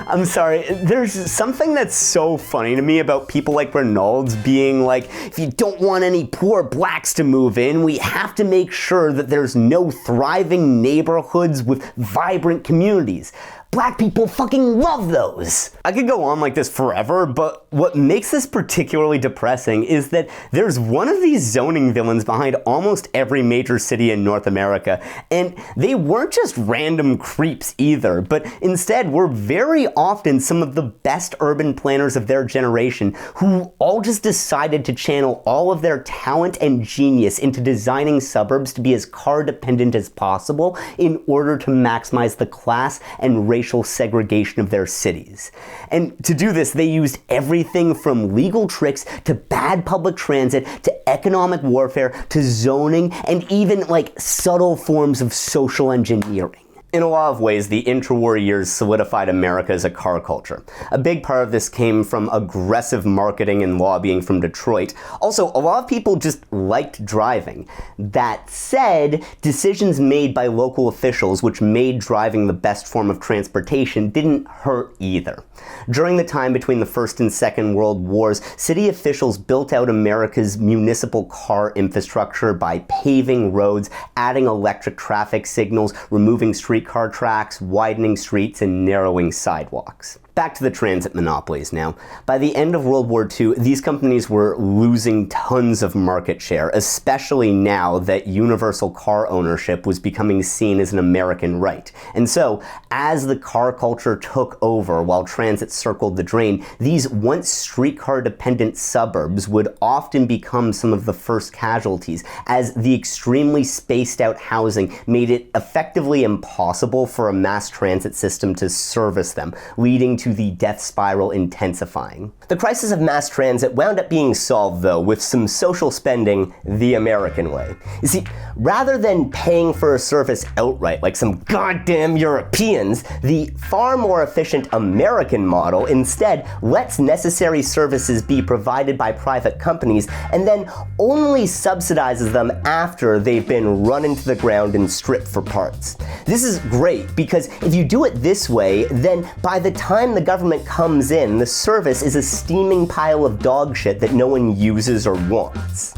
I'm sorry, there's something that's so funny to me about people like Reynolds being like, if you don't want any poor blacks to move in, we have to make sure that there's no thriving neighborhoods with vibrant communities. Black people fucking love those. I could go on like this forever, but what makes this particularly depressing is that there's one of these zoning villains behind almost every major city in North America, and they weren't just random creeps either, but instead were very often some of the best urban planners of their generation who all just decided to channel all of their talent and genius into designing suburbs to be as car dependent as possible in order to maximize the class and racial segregation of their cities. And to do this, they used everything from legal tricks to bad public transit to economic warfare to zoning and even like subtle forms of social engineering. In a lot of ways, the interwar years solidified America as a car culture. A big part of this came from aggressive marketing and lobbying from Detroit. Also, a lot of people just liked driving. That said, decisions made by local officials which made driving the best form of transportation didn't hurt either. During the time between the First and Second World Wars, city officials built out America's municipal car infrastructure by paving roads, adding electric traffic signals, removing streetcar tracks, widening streets, and narrowing sidewalks. Back to the transit monopolies now. By the end of World War II, these companies were losing tons of market share, especially now that universal car ownership was becoming seen as an American right. And so, as the car culture took over while transit circled the drain, these once streetcar-dependent suburbs would often become some of the first casualties, as the extremely spaced-out housing made it effectively impossible for a mass transit system to service them, leading to the death spiral intensifying. The crisis of mass transit wound up being solved, though, with some social spending the American way. You see, rather than paying for a service outright like some goddamn Europeans, the far more efficient American model instead lets necessary services be provided by private companies and then only subsidizes them after they've been run into the ground and stripped for parts. This is great because if you do it this way, then by the time the government comes in, the service is a steaming pile of dog shit that no one uses or wants.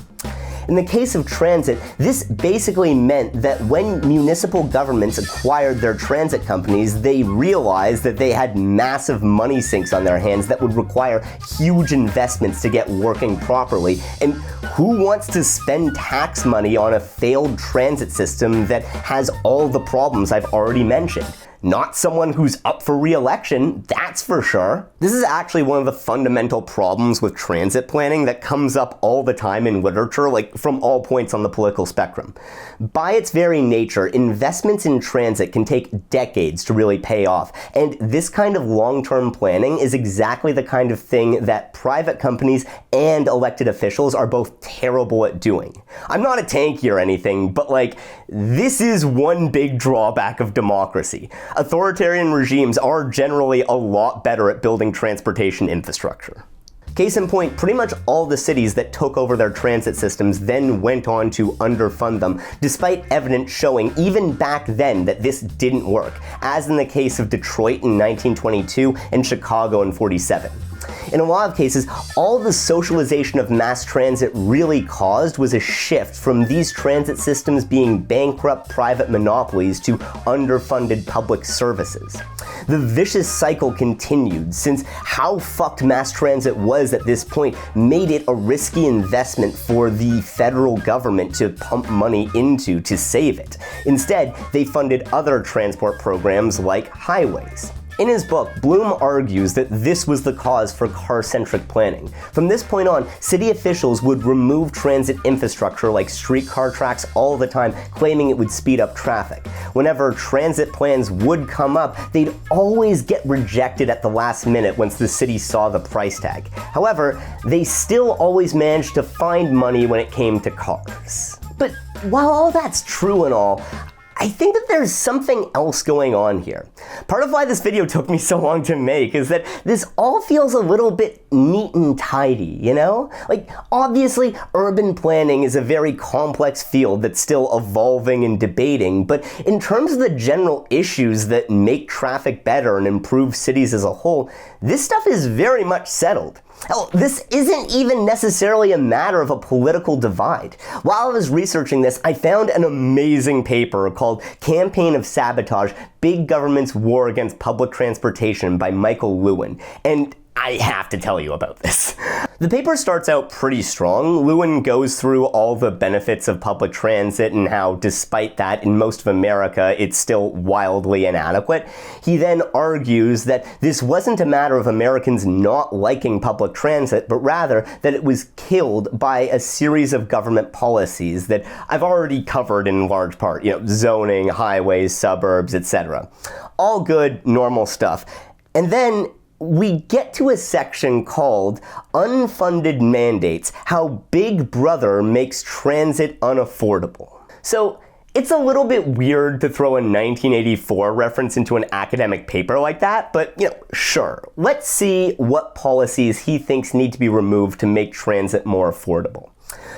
In the case of transit, this basically meant that when municipal governments acquired their transit companies, they realized that they had massive money sinks on their hands that would require huge investments to get working properly. And who wants to spend tax money on a failed transit system that has all the problems I've already mentioned? Not someone who's up for re-election, that's for sure. This is actually one of the fundamental problems with transit planning that comes up all the time in literature, like from all points on the political spectrum. By its very nature, investments in transit can take decades to really pay off, and this kind of long-term planning is exactly the kind of thing that private companies and elected officials are both terrible at doing. I'm not a tanky or anything, but like, this is one big drawback of democracy. Authoritarian regimes are generally a lot better at building transportation infrastructure. Case in point, pretty much all the cities that took over their transit systems then went on to underfund them, despite evidence showing even back then that this didn't work, as in the case of Detroit in 1922 and Chicago in 1947. In a lot of cases, all the socialization of mass transit really caused was a shift from these transit systems being bankrupt private monopolies to underfunded public services. the vicious cycle continued, since how fucked mass transit was at this point made it a risky investment for the federal government to pump money into to save it. Instead, they funded other transport programs like highways. In his book, Bloom argues that this was the cause for car-centric planning. From this point on, city officials would remove transit infrastructure like streetcar tracks all the time, claiming it would speed up traffic. Whenever transit plans would come up, they'd always get rejected at the last minute once the city saw the price tag. However, they still always managed to find money when it came to cars. But while all that's true and all, I think that there's something else going on here. Part of why this video took me so long to make is that this all feels a little bit neat and tidy, you know? Like, obviously, urban planning is a very complex field that's still evolving and debating, but in terms of the general issues that make traffic better and improve cities as a whole, this stuff is very much settled. Hell, this isn't even necessarily a matter of a political divide. While I was researching this, I found an amazing paper called Campaign of Sabotage: Big Government's War Against Public Transportation by Michael Lewin, and I have to tell you about this. The paper starts out pretty strong. Lewin goes through all the benefits of public transit and how, despite that, in most of America, it's still wildly inadequate. He then argues that this wasn't a matter of Americans not liking public transit, but rather that it was killed by a series of government policies that I've already covered in large part, zoning, highways, suburbs, etc. All good, normal stuff. And then we get to a section called Unfunded Mandates: How Big Brother Makes Transit Unaffordable. So it's a little bit weird to throw a 1984 reference into an academic paper like that, but sure. Let's see what policies he thinks need to be removed to make transit more affordable.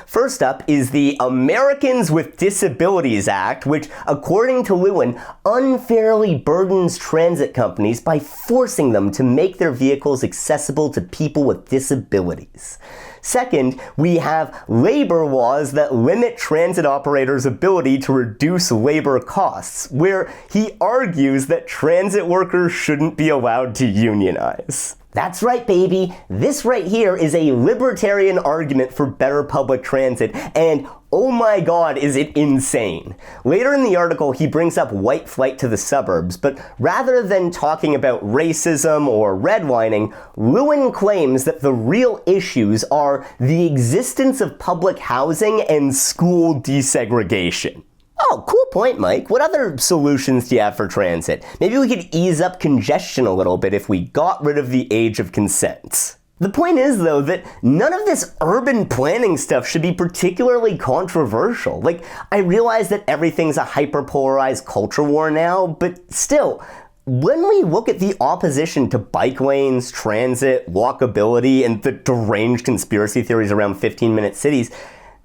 First up is the Americans with Disabilities Act, which, according to Lewin, unfairly burdens transit companies by forcing them to make their vehicles accessible to people with disabilities. Second, we have labor laws that limit transit operators' ability to reduce labor costs, where he argues that transit workers shouldn't be allowed to unionize. That's right, baby. This right here is a libertarian argument for better public transit, and oh my god, is it insane. Later in the article, he brings up white flight to the suburbs, but rather than talking about racism or redlining, Lewin claims that the real issues are the existence of public housing and school desegregation. Oh, cool point, Mike. What other solutions do you have for transit? Maybe we could ease up congestion a little bit if we got rid of the age of consent. The point is, though, that none of this urban planning stuff should be particularly controversial. Like, I realize that everything's a hyper-polarized culture war now, but still, when we look at the opposition to bike lanes, transit, walkability, and the deranged conspiracy theories around 15-minute cities,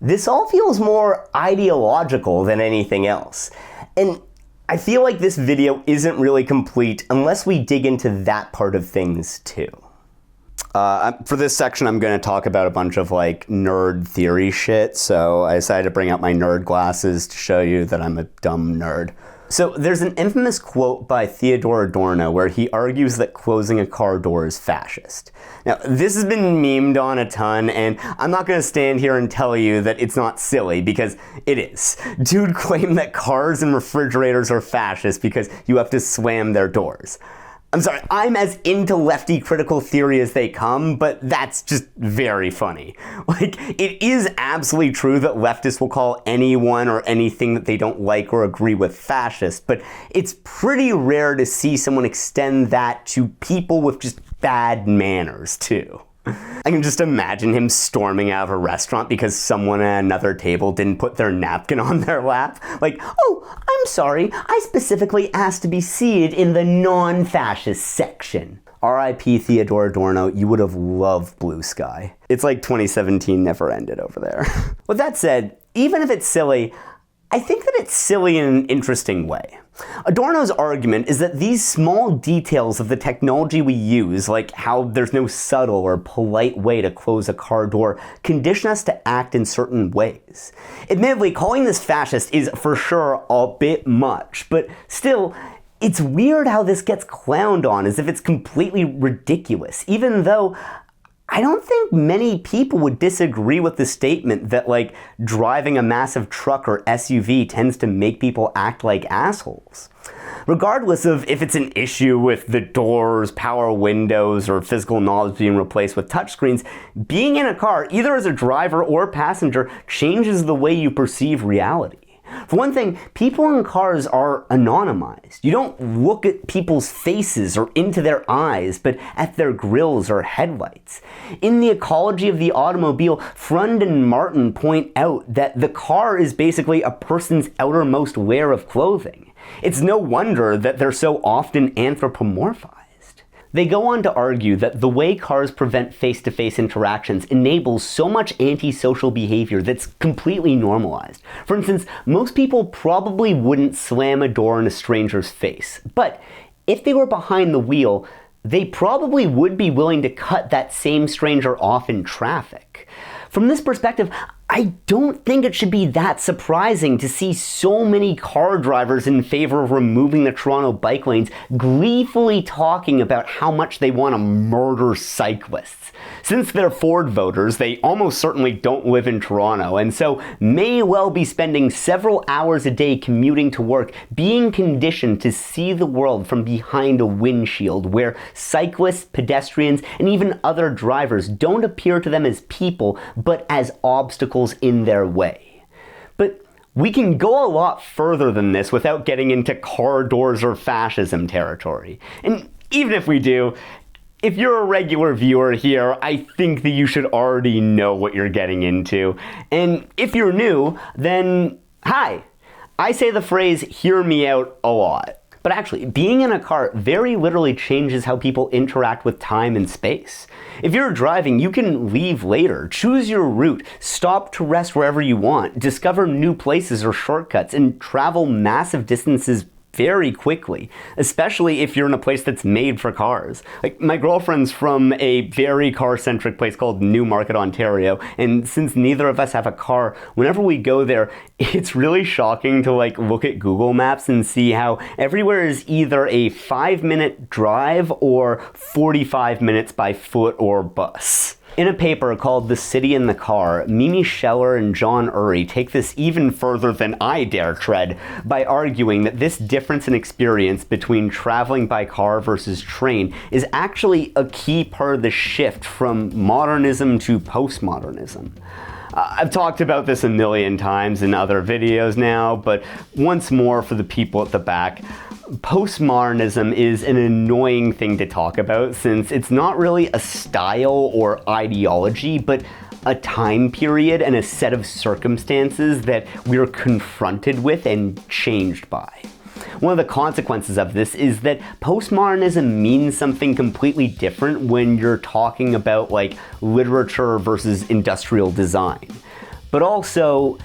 this all feels more ideological than anything else. And I feel like this video isn't really complete unless we dig into that part of things too. For this section, I'm going to talk about a bunch of nerd theory shit, so I decided to bring out my nerd glasses to show you that I'm a dumb nerd. So there's an infamous quote by Theodore Adorno where he argues that closing a car door is fascist. Now, this has been memed on a ton, and I'm not going to stand here and tell you that it's not silly, because it is. Dude claimed that cars and refrigerators are fascist because you have to slam their doors. I'm sorry, I'm as into lefty critical theory as they come, but that's just very funny. It is absolutely true that leftists will call anyone or anything that they don't like or agree with fascist, but it's pretty rare to see someone extend that to people with just bad manners, too. I can just imagine him storming out of a restaurant because someone at another table didn't put their napkin on their lap. Oh, I'm sorry, I specifically asked to be seated in the non-fascist section. R.I.P. Theodore Adorno, you would have loved Blue Sky. It's like 2017 never ended over there. With that said, even if it's silly, I think that it's silly in an interesting way. Adorno's argument is that these small details of the technology we use, like how there's no subtle or polite way to close a car door, condition us to act in certain ways. Admittedly, calling this fascist is for sure a bit much, but still, It's weird how this gets clowned on as if it's completely ridiculous, even though I don't think many people would disagree with the statement that, like, driving a massive truck or SUV tends to make people act like assholes. Regardless of if it's an issue with the doors, power windows, or physical knobs being replaced with touchscreens, being in a car, either as a driver or passenger, changes the way you perceive reality. For one thing, people in cars are anonymized. You don't look at people's faces or into their eyes, but at their grills or headlights. In the ecology of the automobile, Freund and Martin point out that the car is basically a person's outermost layer of clothing. It's no wonder that they're so often anthropomorphized. They go on to argue that the way cars prevent face-to-face interactions enables so much antisocial behavior that's completely normalized. For instance, most people probably wouldn't slam a door in a stranger's face, but if they were behind the wheel, they probably would be willing to cut that same stranger off in traffic. From this perspective, I don't think it should be that surprising to see so many car drivers in favor of removing the Toronto bike lanes gleefully talking about how much they want to murder cyclists. Since they're Ford voters, they almost certainly don't live in Toronto, and so may well be spending several hours a day commuting to work, being conditioned to see the world from behind a windshield, where cyclists, pedestrians, and even other drivers don't appear to them as people, but as obstacles in their way. But we can go a lot further than this without getting into car doors or fascism territory. And even if we do, if you're a regular viewer here, I think that you should already know what you're getting into. And if you're new, then hi. I say the phrase "hear me out" a lot. But actually, being in a car very literally changes how people interact with time and space. If you're driving, you can leave later, choose your route, stop to rest wherever you want, discover new places or shortcuts, and travel massive distances very quickly, especially if you're in a place that's made for cars. Like, my girlfriend's from a very car-centric place called Newmarket, Ontario, and since neither of us have a car, whenever we go there, it's really shocking to look at Google Maps and see how everywhere is either a 5-minute drive or 45 minutes by foot or bus. In a paper called The City in the Car, Mimi Scheller and John Urry take this even further than I dare tread by arguing that this difference in experience between traveling by car versus train is actually a key part of the shift from modernism to postmodernism. I've talked about this a million times in other videos now, but once more for the people at the back, postmodernism is an annoying thing to talk about since it's not really a style or ideology, but a time period and a set of circumstances that we're confronted with and changed by. One of the consequences of this is that postmodernism means something completely different when you're talking about literature versus industrial design. But also,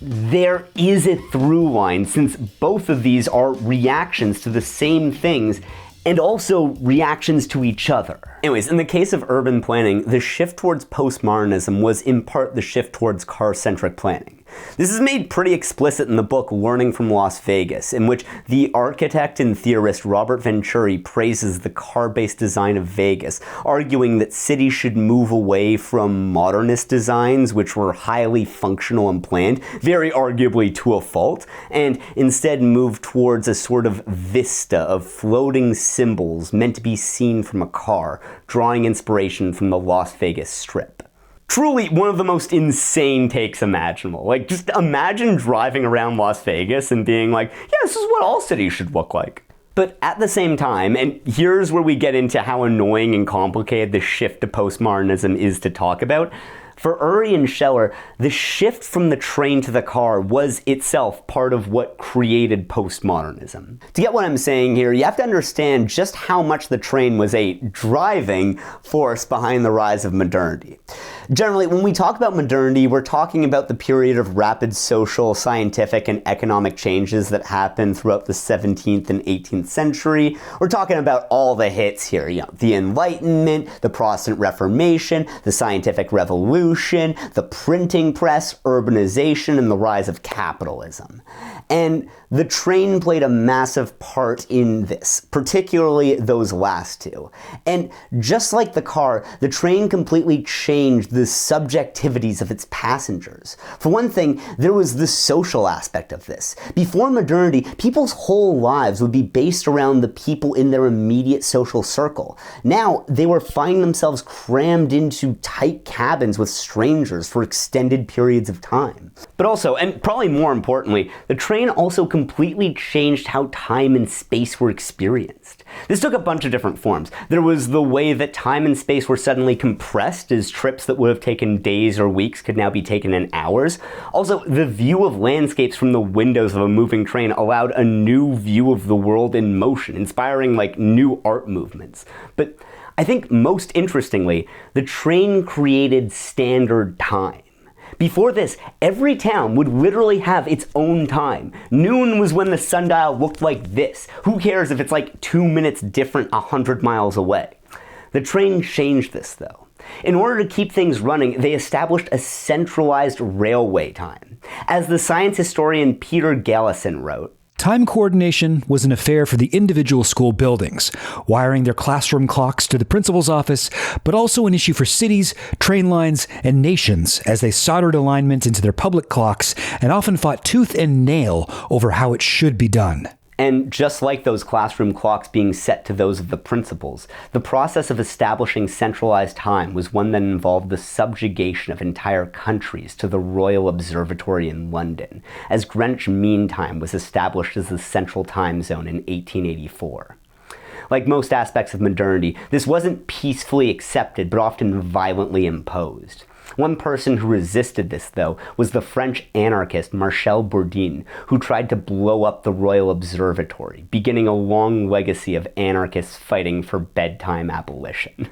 there is a through line since both of these are reactions to the same things and also reactions to each other. Anyways, in the case of urban planning, the shift towards postmodernism was in part the shift towards car-centric planning. This is made pretty explicit in the book Learning from Las Vegas, in which the architect and theorist Robert Venturi praises the car-based design of Vegas, arguing that cities should move away from modernist designs, which were highly functional and planned, very arguably to a fault, and instead move towards a sort of vista of floating symbols meant to be seen from a car, drawing inspiration from the Las Vegas Strip. Truly one of the most insane takes imaginable. Just imagine driving around Las Vegas and being like, yeah, this is what all cities should look like. But at the same time, and here's where we get into how annoying and complicated the shift to postmodernism is to talk about, for Urry and Scheller, the shift from the train to the car was itself part of what created postmodernism. To get what I'm saying here, you have to understand just how much the train was a driving force behind the rise of modernity. Generally, when we talk about modernity, we're talking about the period of rapid social, scientific, and economic changes that happened throughout the 17th and 18th century. We're talking about all the hits here, the Enlightenment, the Protestant Reformation, the Scientific Revolution, the printing press, urbanization, and the rise of capitalism. And the train played a massive part in this, particularly those last two. And just like the car, the train completely changed the subjectivities of its passengers. For one thing, there was the social aspect of this. Before modernity, people's whole lives would be based around the people in their immediate social circle. Now, they were finding themselves crammed into tight cabins with strangers for extended periods of time. But also, and probably more importantly, the train also completely changed how time and space were experienced. This took a bunch of different forms. There was the way that time and space were suddenly compressed, as trips that would have taken days or weeks could now be taken in hours. Also, the view of landscapes from the windows of a moving train allowed a new view of the world in motion, inspiring new art movements. But I think most interestingly, the train created standard time. Before this, every town would literally have its own time. Noon was when the sundial looked like this. Who cares if it's 2 minutes different 100 miles away? The train changed this, though. In order to keep things running, they established a centralized railway time. As the science historian Peter Gallison wrote, time coordination was an affair for the individual school buildings, wiring their classroom clocks to the principal's office, but also an issue for cities, train lines, and nations as they soldered alignment into their public clocks and often fought tooth and nail over how it should be done. And just like those classroom clocks being set to those of the principals, the process of establishing centralized time was one that involved the subjugation of entire countries to the Royal Observatory in London, as Greenwich Mean Time was established as the central time zone in 1884. Like most aspects of modernity, this wasn't peacefully accepted, but often violently imposed. One person who resisted this, though, was the French anarchist Marcel Bourdin, who tried to blow up the Royal Observatory, beginning a long legacy of anarchists fighting for bedtime abolition.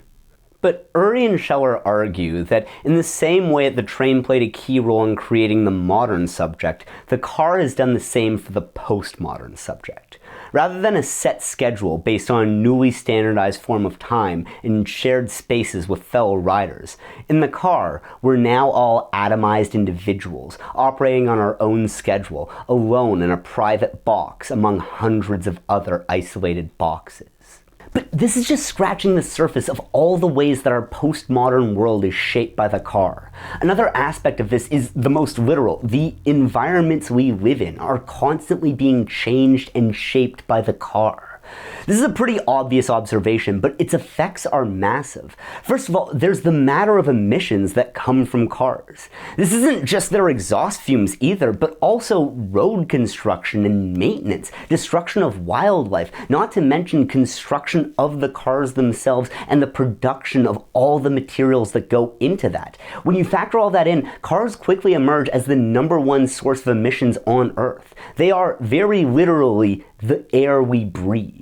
But Urey and Scheller argue that in the same way that the train played a key role in creating the modern subject, the car has done the same for the postmodern subject. Rather than a set schedule based on a newly standardized form of time in shared spaces with fellow riders, in the car, we're now all atomized individuals, operating on our own schedule, alone in a private box among hundreds of other isolated boxes. But this is just scratching the surface of all the ways that our postmodern world is shaped by the car. Another aspect of this is the most literal. The environments we live in are constantly being changed and shaped by the car. This is a pretty obvious observation, but its effects are massive. First of all, there's the matter of emissions that come from cars. This isn't just their exhaust fumes either, but also road construction and maintenance, destruction of wildlife, not to mention construction of the cars themselves and the production of all the materials that go into that. When you factor all that in, cars quickly emerge as the #1 source of emissions on Earth. They are very literally the air we breathe.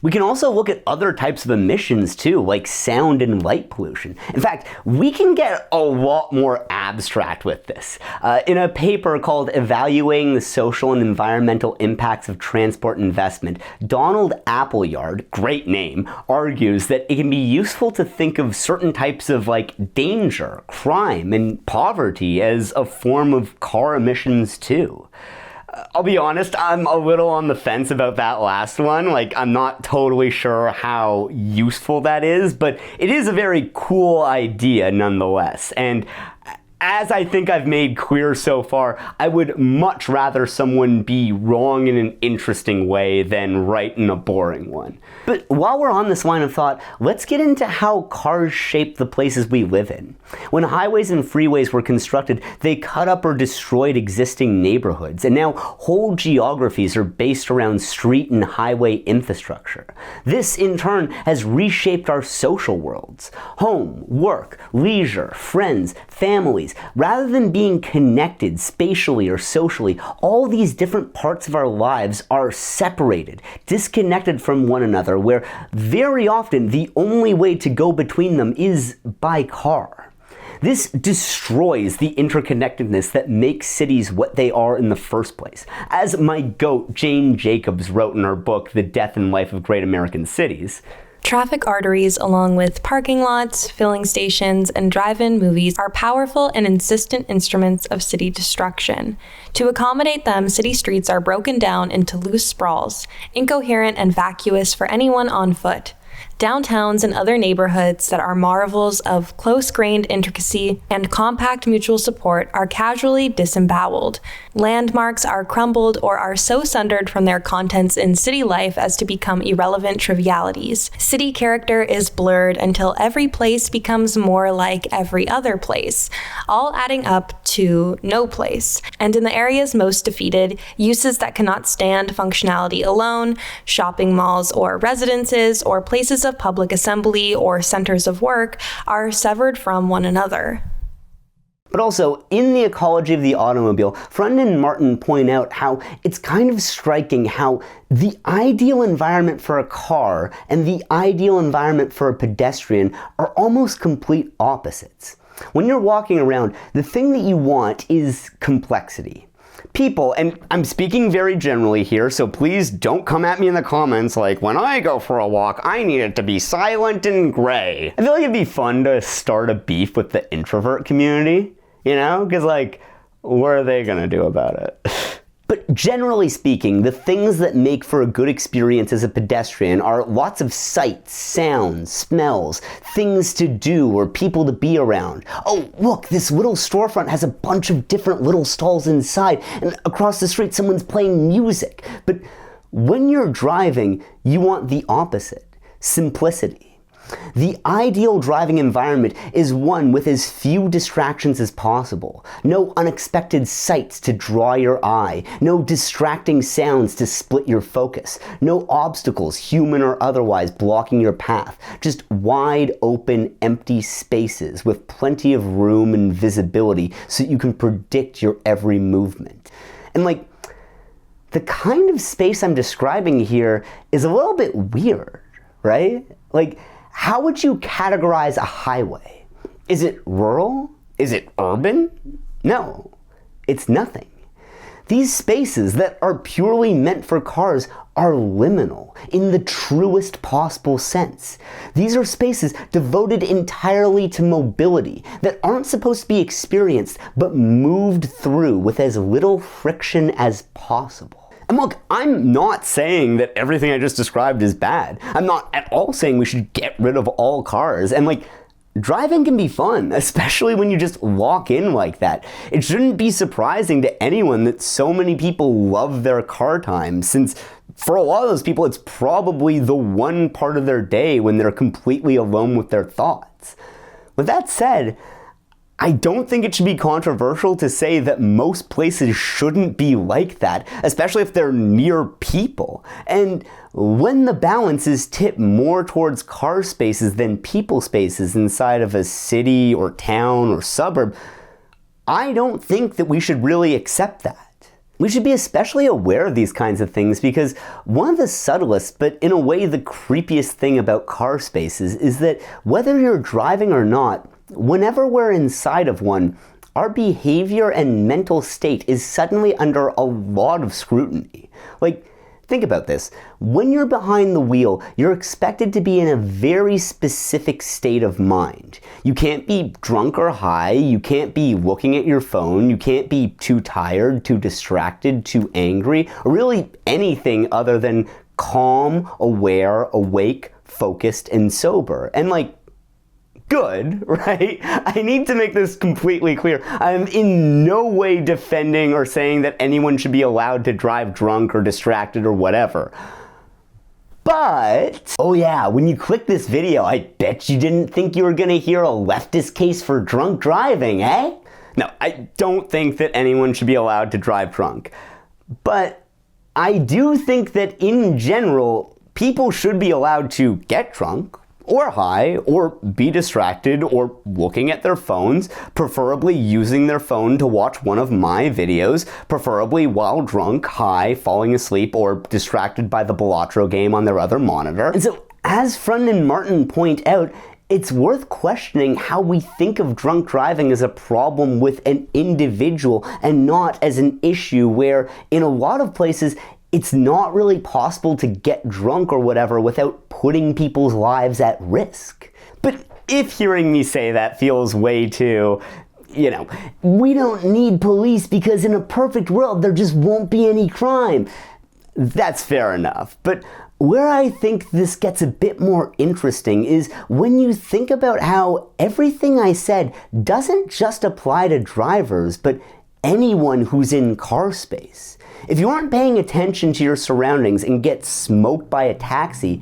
We can also look at other types of emissions too, like sound and light pollution. In fact, we can get a lot more abstract with this. In a paper called Evaluating the Social and Environmental Impacts of Transport Investment, Donald Appleyard, great name, argues that it can be useful to think of certain types of danger, crime, and poverty as a form of car emissions too. I'll be honest, I'm a little on the fence about that last one. I'm not totally sure how useful that is, but it is a very cool idea nonetheless. And as I think I've made clear so far, I would much rather someone be wrong in an interesting way than right in a boring one. But while we're on this line of thought, let's get into how cars shape the places we live in. When highways and freeways were constructed, they cut up or destroyed existing neighborhoods, and now whole geographies are based around street and highway infrastructure. This, in turn, has reshaped our social worlds. Home, work, leisure, friends, families. Rather than being connected spatially or socially, all these different parts of our lives are separated, disconnected from one another, where very often the only way to go between them is by car. This destroys the interconnectedness that makes cities what they are in the first place. As my goat, Jane Jacobs, wrote in her book, The Death and Life of Great American Cities, traffic arteries, along with parking lots, filling stations, and drive-in movies, are powerful and insistent instruments of city destruction. To accommodate them, city streets are broken down into loose sprawls, incoherent and vacuous for anyone on foot. Downtowns and other neighborhoods that are marvels of close-grained intricacy and compact mutual support are casually disemboweled. Landmarks are crumbled or are so sundered from their contents in city life as to become irrelevant trivialities. City character is blurred until every place becomes more like every other place, all adding up to no place. And in the areas most defeated, uses that cannot stand functionality alone, shopping malls or residences or places of public assembly or centers of work, are severed from one another. But also, in the ecology of the automobile, Freund and Martin point out how it's kind of striking how the ideal environment for a car and the ideal environment for a pedestrian are almost complete opposites. When you're walking around, the thing that you want is complexity. People, and I'm speaking very generally here, so please don't come at me in the comments like, when I go for a walk, I need it to be silent and gray. I feel like it'd be fun to start a beef with the introvert community, you know? Because, like, what are they gonna do about it? But generally speaking, the things that make for a good experience as a pedestrian are lots of sights, sounds, smells, things to do or people to be around. Oh, look, this little storefront has a bunch of different little stalls inside, and across the street someone's playing music. But when you're driving, you want the opposite, simplicity. The ideal driving environment is one with as few distractions as possible. No unexpected sights to draw your eye. No distracting sounds to split your focus. No obstacles, human or otherwise, blocking your path. Just wide open, empty spaces with plenty of room and visibility so you can predict your every movement. And like, the kind of space I'm describing here is a little bit weird, right? Like, how would you categorize a highway? Is it rural? Is it urban? No, it's nothing. These spaces that are purely meant for cars are liminal in the truest possible sense. These are spaces devoted entirely to mobility that aren't supposed to be experienced but moved through with as little friction as possible. And look, I'm not saying that everything I just described is bad. I'm not at all saying we should get rid of all cars. And like, driving can be fun, especially when you just walk in like that. It shouldn't be surprising to anyone that so many people love their car time, since for a lot of those people, it's probably the one part of their day when they're completely alone with their thoughts. With that said, I don't think it should be controversial to say that most places shouldn't be like that, especially if they're near people. And when the balance is tipped more towards car spaces than people spaces inside of a city or town or suburb, I don't think that we should really accept that. We should be especially aware of these kinds of things because one of the subtlest, but in a way the creepiest thing about car spaces is that whether you're driving or not, whenever we're inside of one, our behavior and mental state is suddenly under a lot of scrutiny. Like, think about this. When you're behind the wheel, you're expected to be in a very specific state of mind. You can't be drunk or high, you can't be looking at your phone, you can't be too tired, too distracted, too angry, or really anything other than calm, aware, awake, focused, and sober. And like, good, right? I need to make this completely clear. I'm in no way defending or saying that anyone should be allowed to drive drunk or distracted or whatever. But, oh yeah, when you click this video, I bet you didn't think you were gonna hear a leftist case for drunk driving, eh? No, I don't think that anyone should be allowed to drive drunk. But I do think that in general, people should be allowed to get drunk, or high, or be distracted, or looking at their phones, preferably using their phone to watch one of my videos, preferably while drunk, high, falling asleep, or distracted by the Balatro game on their other monitor. And so, as Freund and Martin point out, it's worth questioning how we think of drunk driving as a problem with an individual and not as an issue where, in a lot of places, it's not really possible to get drunk or whatever without putting people's lives at risk. But if hearing me say that feels way too, we don't need police because in a perfect world there just won't be any crime, that's fair enough. But where I think this gets a bit more interesting is when you think about how everything I said doesn't just apply to drivers, but anyone who's in car space. If you aren't paying attention to your surroundings and get smoked by a taxi,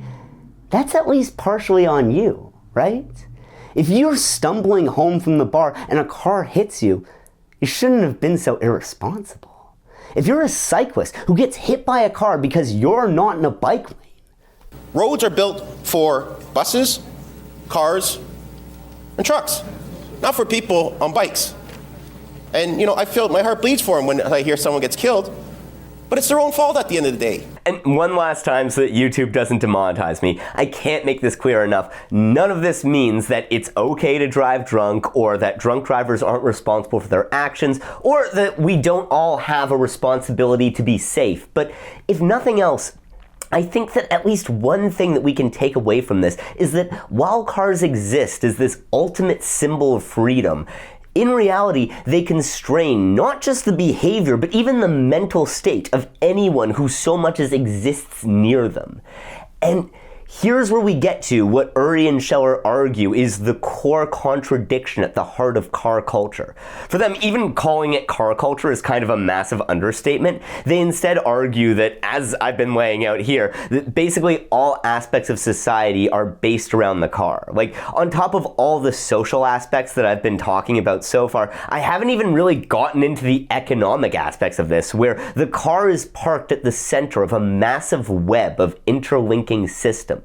that's at least partially on you, right? If you're stumbling home from the bar and a car hits you, you shouldn't have been so irresponsible. If you're a cyclist who gets hit by a car because you're not in a bike lane, roads are built for buses, cars, and trucks, not for people on bikes. And, I feel my heart bleeds for them when I hear someone gets killed, but it's their own fault at the end of the day. And one last time so that YouTube doesn't demonetize me, I can't make this clear enough. None of this means that it's okay to drive drunk, or that drunk drivers aren't responsible for their actions, or that we don't all have a responsibility to be safe. But if nothing else, I think that at least one thing that we can take away from this is that while cars exist as this ultimate symbol of freedom, in reality, they constrain not just the behavior, but even the mental state of anyone who so much as exists near them. And here's where we get to what Uri and Scheller argue is the core contradiction at the heart of car culture. For them, even calling it car culture is kind of a massive understatement. They instead argue that, as I've been laying out here, that basically all aspects of society are based around the car. Like, on top of all the social aspects that I've been talking about so far, I haven't even really gotten into the economic aspects of this, where the car is parked at the center of a massive web of interlinking systems.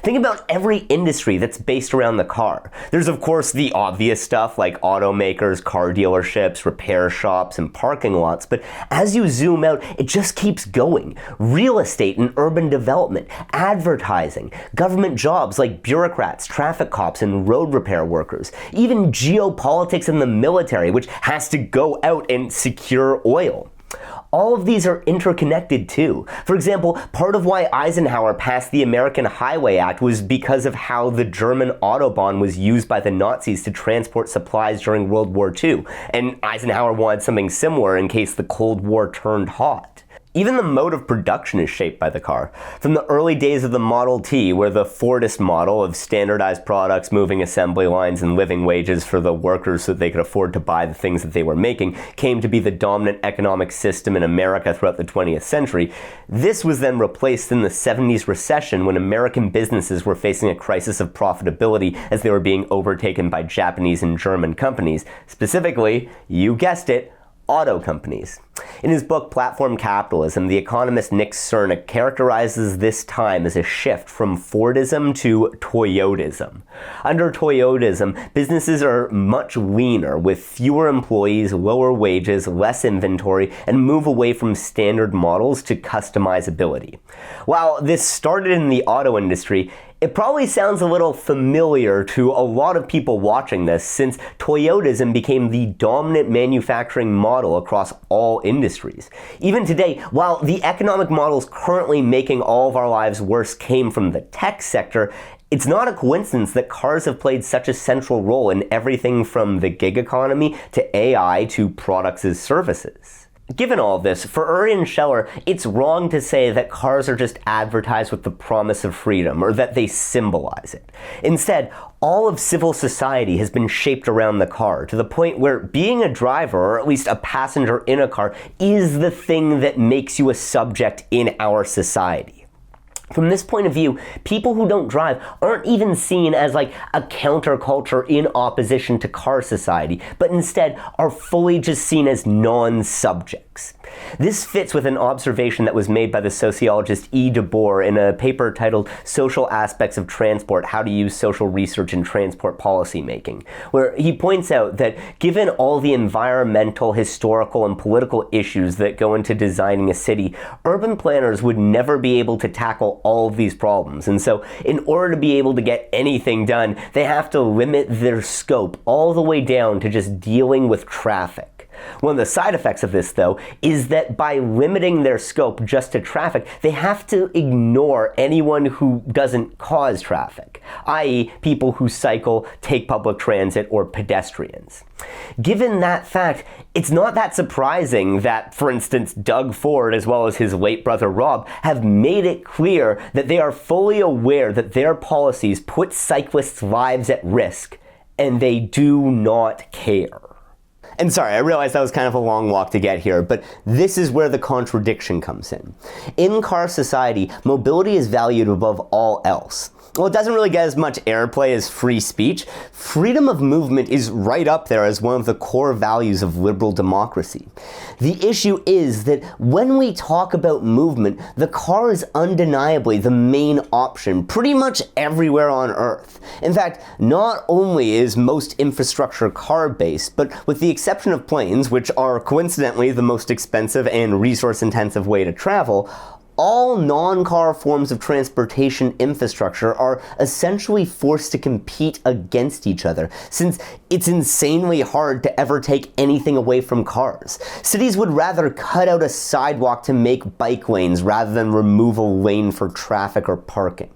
Think about every industry that's based around the car. There's of course the obvious stuff like automakers, car dealerships, repair shops, and parking lots, but as you zoom out, it just keeps going. Real estate and urban development, advertising, government jobs like bureaucrats, traffic cops, and road repair workers, even geopolitics and the military, which has to go out and secure oil. All of these are interconnected too. For example, part of why Eisenhower passed the American Highway Act was because of how the German Autobahn was used by the Nazis to transport supplies during World War II, and Eisenhower wanted something similar in case the Cold War turned hot. Even the mode of production is shaped by the car. From the early days of the Model T, where the Fordist model of standardized products, moving assembly lines, and living wages for the workers so that they could afford to buy the things that they were making, came to be the dominant economic system in America throughout the 20th century, this was then replaced in the 70s recession when American businesses were facing a crisis of profitability as they were being overtaken by Japanese and German companies, specifically, you guessed it, auto companies. In his book Platform Capitalism, the economist Nick Cernick characterizes this time as a shift from Fordism to Toyotism. Under Toyotism, businesses are much leaner, with fewer employees, lower wages, less inventory, and move away from standard models to customizability. While this started in the auto industry, it probably sounds a little familiar to a lot of people watching this, since Toyotism became the dominant manufacturing model across all industries. Even today, while the economic models currently making all of our lives worse came from the tech sector, it's not a coincidence that cars have played such a central role in everything from the gig economy to AI to products as services. Given all this, for Uri and Scheller, it's wrong to say that cars are just advertised with the promise of freedom, or that they symbolize it. Instead, all of civil society has been shaped around the car, to the point where being a driver, or at least a passenger in a car, is the thing that makes you a subject in our society. From this point of view, people who don't drive aren't even seen as like a counterculture in opposition to car society, but instead are fully just seen as non-subjects. This fits with an observation that was made by the sociologist E. DeBoer in a paper titled Social Aspects of Transport: How to Use Social Research in Transport Policy Making, where he points out that given all the environmental, historical, and political issues that go into designing a city, urban planners would never be able to tackle solve all of these problems. And so in order to be able to get anything done, they have to limit their scope all the way down to just dealing with traffic. One of the side effects of this, though, is that by limiting their scope just to traffic, they have to ignore anyone who doesn't cause traffic, i.e. people who cycle, take public transit, or pedestrians. Given that fact, it's not that surprising that, for instance, Doug Ford, as well as his late brother Rob, have made it clear that they are fully aware that their policies put cyclists' lives at risk, and they do not care. And sorry, I realize that was kind of a long walk to get here, but this is where the contradiction comes in. In car society, mobility is valued above all else. Well, it doesn't really get as much airplay as free speech. Freedom of movement is right up there as one of the core values of liberal democracy. The issue is that when we talk about movement, the car is undeniably the main option pretty much everywhere on Earth. In fact, not only is most infrastructure car-based, but with the exception of planes, which are coincidentally the most expensive and resource-intensive way to travel, all non-car forms of transportation infrastructure are essentially forced to compete against each other, since it's insanely hard to ever take anything away from cars. Cities would rather cut out a sidewalk to make bike lanes rather than remove a lane for traffic or parking.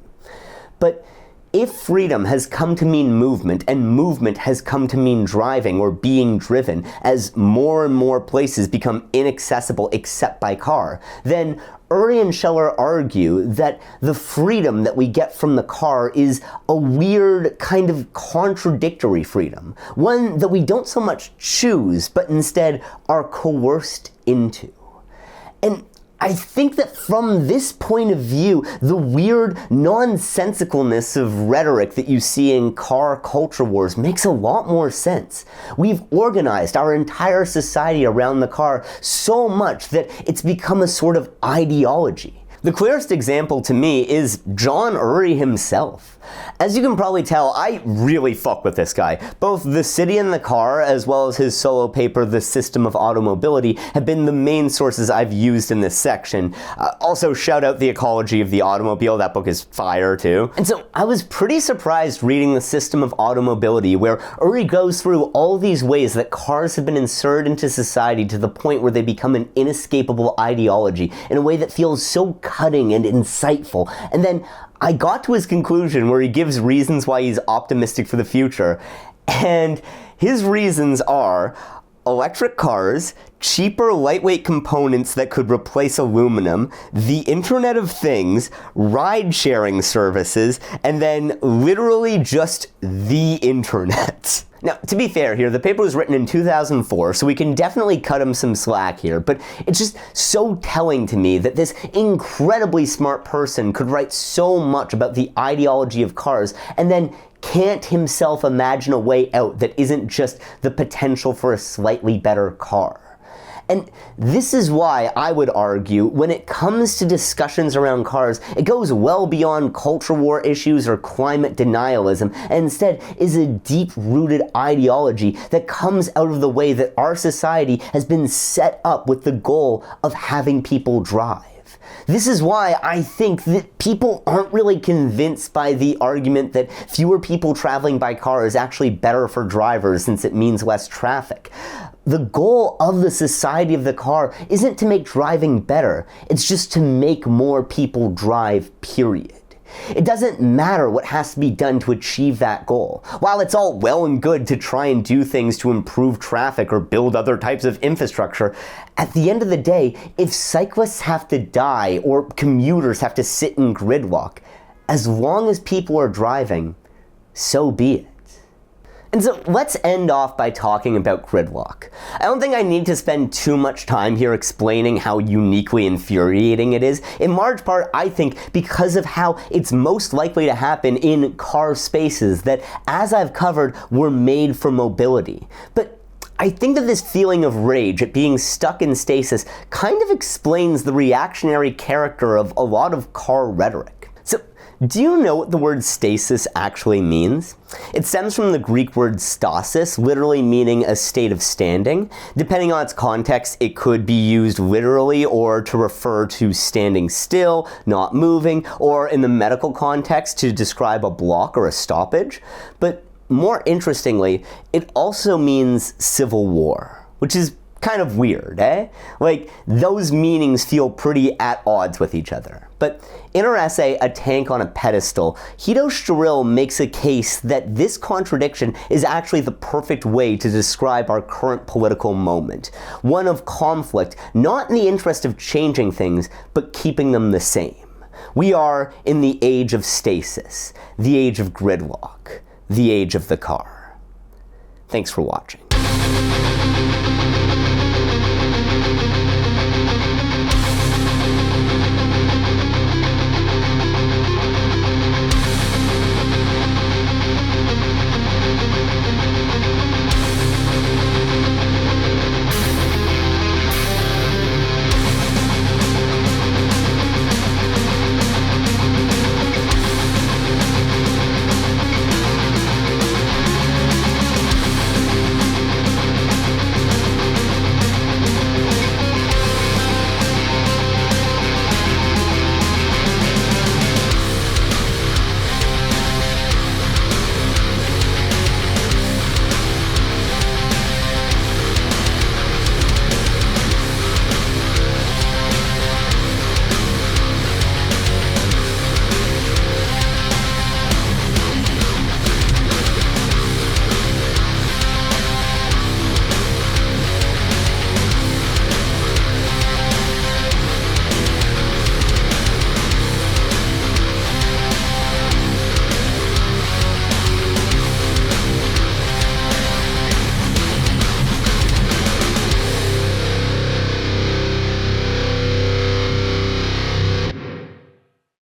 But if freedom has come to mean movement, and movement has come to mean driving or being driven, as more and more places become inaccessible except by car, then Urey and Scheller argue that the freedom that we get from the car is a weird kind of contradictory freedom, one that we don't so much choose, but instead are coerced into. And I think that from this point of view, the weird nonsensicalness of rhetoric that you see in car culture wars makes a lot more sense. We've organized our entire society around the car so much that it's become a sort of ideology. The clearest example to me is John Urey himself. As you can probably tell, I really fuck with this guy. Both The City and the Car, as well as his solo paper, The System of Automobility, have been the main sources I've used in this section. Also, shout out The Ecology of the Automobile, that book is fire too. And so, I was pretty surprised reading The System of Automobility, where Urey goes through all these ways that cars have been inserted into society to the point where they become an inescapable ideology in a way that feels so cutting and insightful. And then I got to his conclusion where he gives reasons why he's optimistic for the future. And his reasons are electric cars, cheaper lightweight components that could replace aluminum, the Internet of Things, ride-sharing services, and then literally just the internet. Now, to be fair here, the paper was written in 2004, so we can definitely cut him some slack here, but it's just so telling to me that this incredibly smart person could write so much about the ideology of cars and then can't himself imagine a way out that isn't just the potential for a slightly better car. And this is why I would argue when it comes to discussions around cars, it goes well beyond culture war issues or climate denialism, and instead is a deep-rooted ideology that comes out of the way that our society has been set up with the goal of having people drive. This is why I think that people aren't really convinced by the argument that fewer people traveling by car is actually better for drivers since it means less traffic. The goal of the society of the car isn't to make driving better, it's just to make more people drive, period. It doesn't matter what has to be done to achieve that goal. While it's all well and good to try and do things to improve traffic or build other types of infrastructure, at the end of the day, if cyclists have to die or commuters have to sit in gridlock, as long as people are driving, so be it. And so let's end off by talking about gridlock. I don't think I need to spend too much time here explaining how uniquely infuriating it is, in large part, I think, because of how it's most likely to happen in car spaces that, as I've covered, were made for mobility. But I think that this feeling of rage at being stuck in stasis kind of explains the reactionary character of a lot of car rhetoric. So, do you know what the word stasis actually means? It stems from the Greek word stasis, literally meaning a state of standing. Depending on its context, it could be used literally or to refer to standing still, not moving, or in the medical context to describe a block or a stoppage. But more interestingly, it also means civil war, which is kind of weird, eh? Like, those meanings feel pretty at odds with each other. But in her essay, A Tank on a Pedestal, Hito Stril makes a case that this contradiction is actually the perfect way to describe our current political moment. One of conflict, not in the interest of changing things, but keeping them the same. We are in the age of stasis, the age of gridlock, the age of the car. Thanks for watching.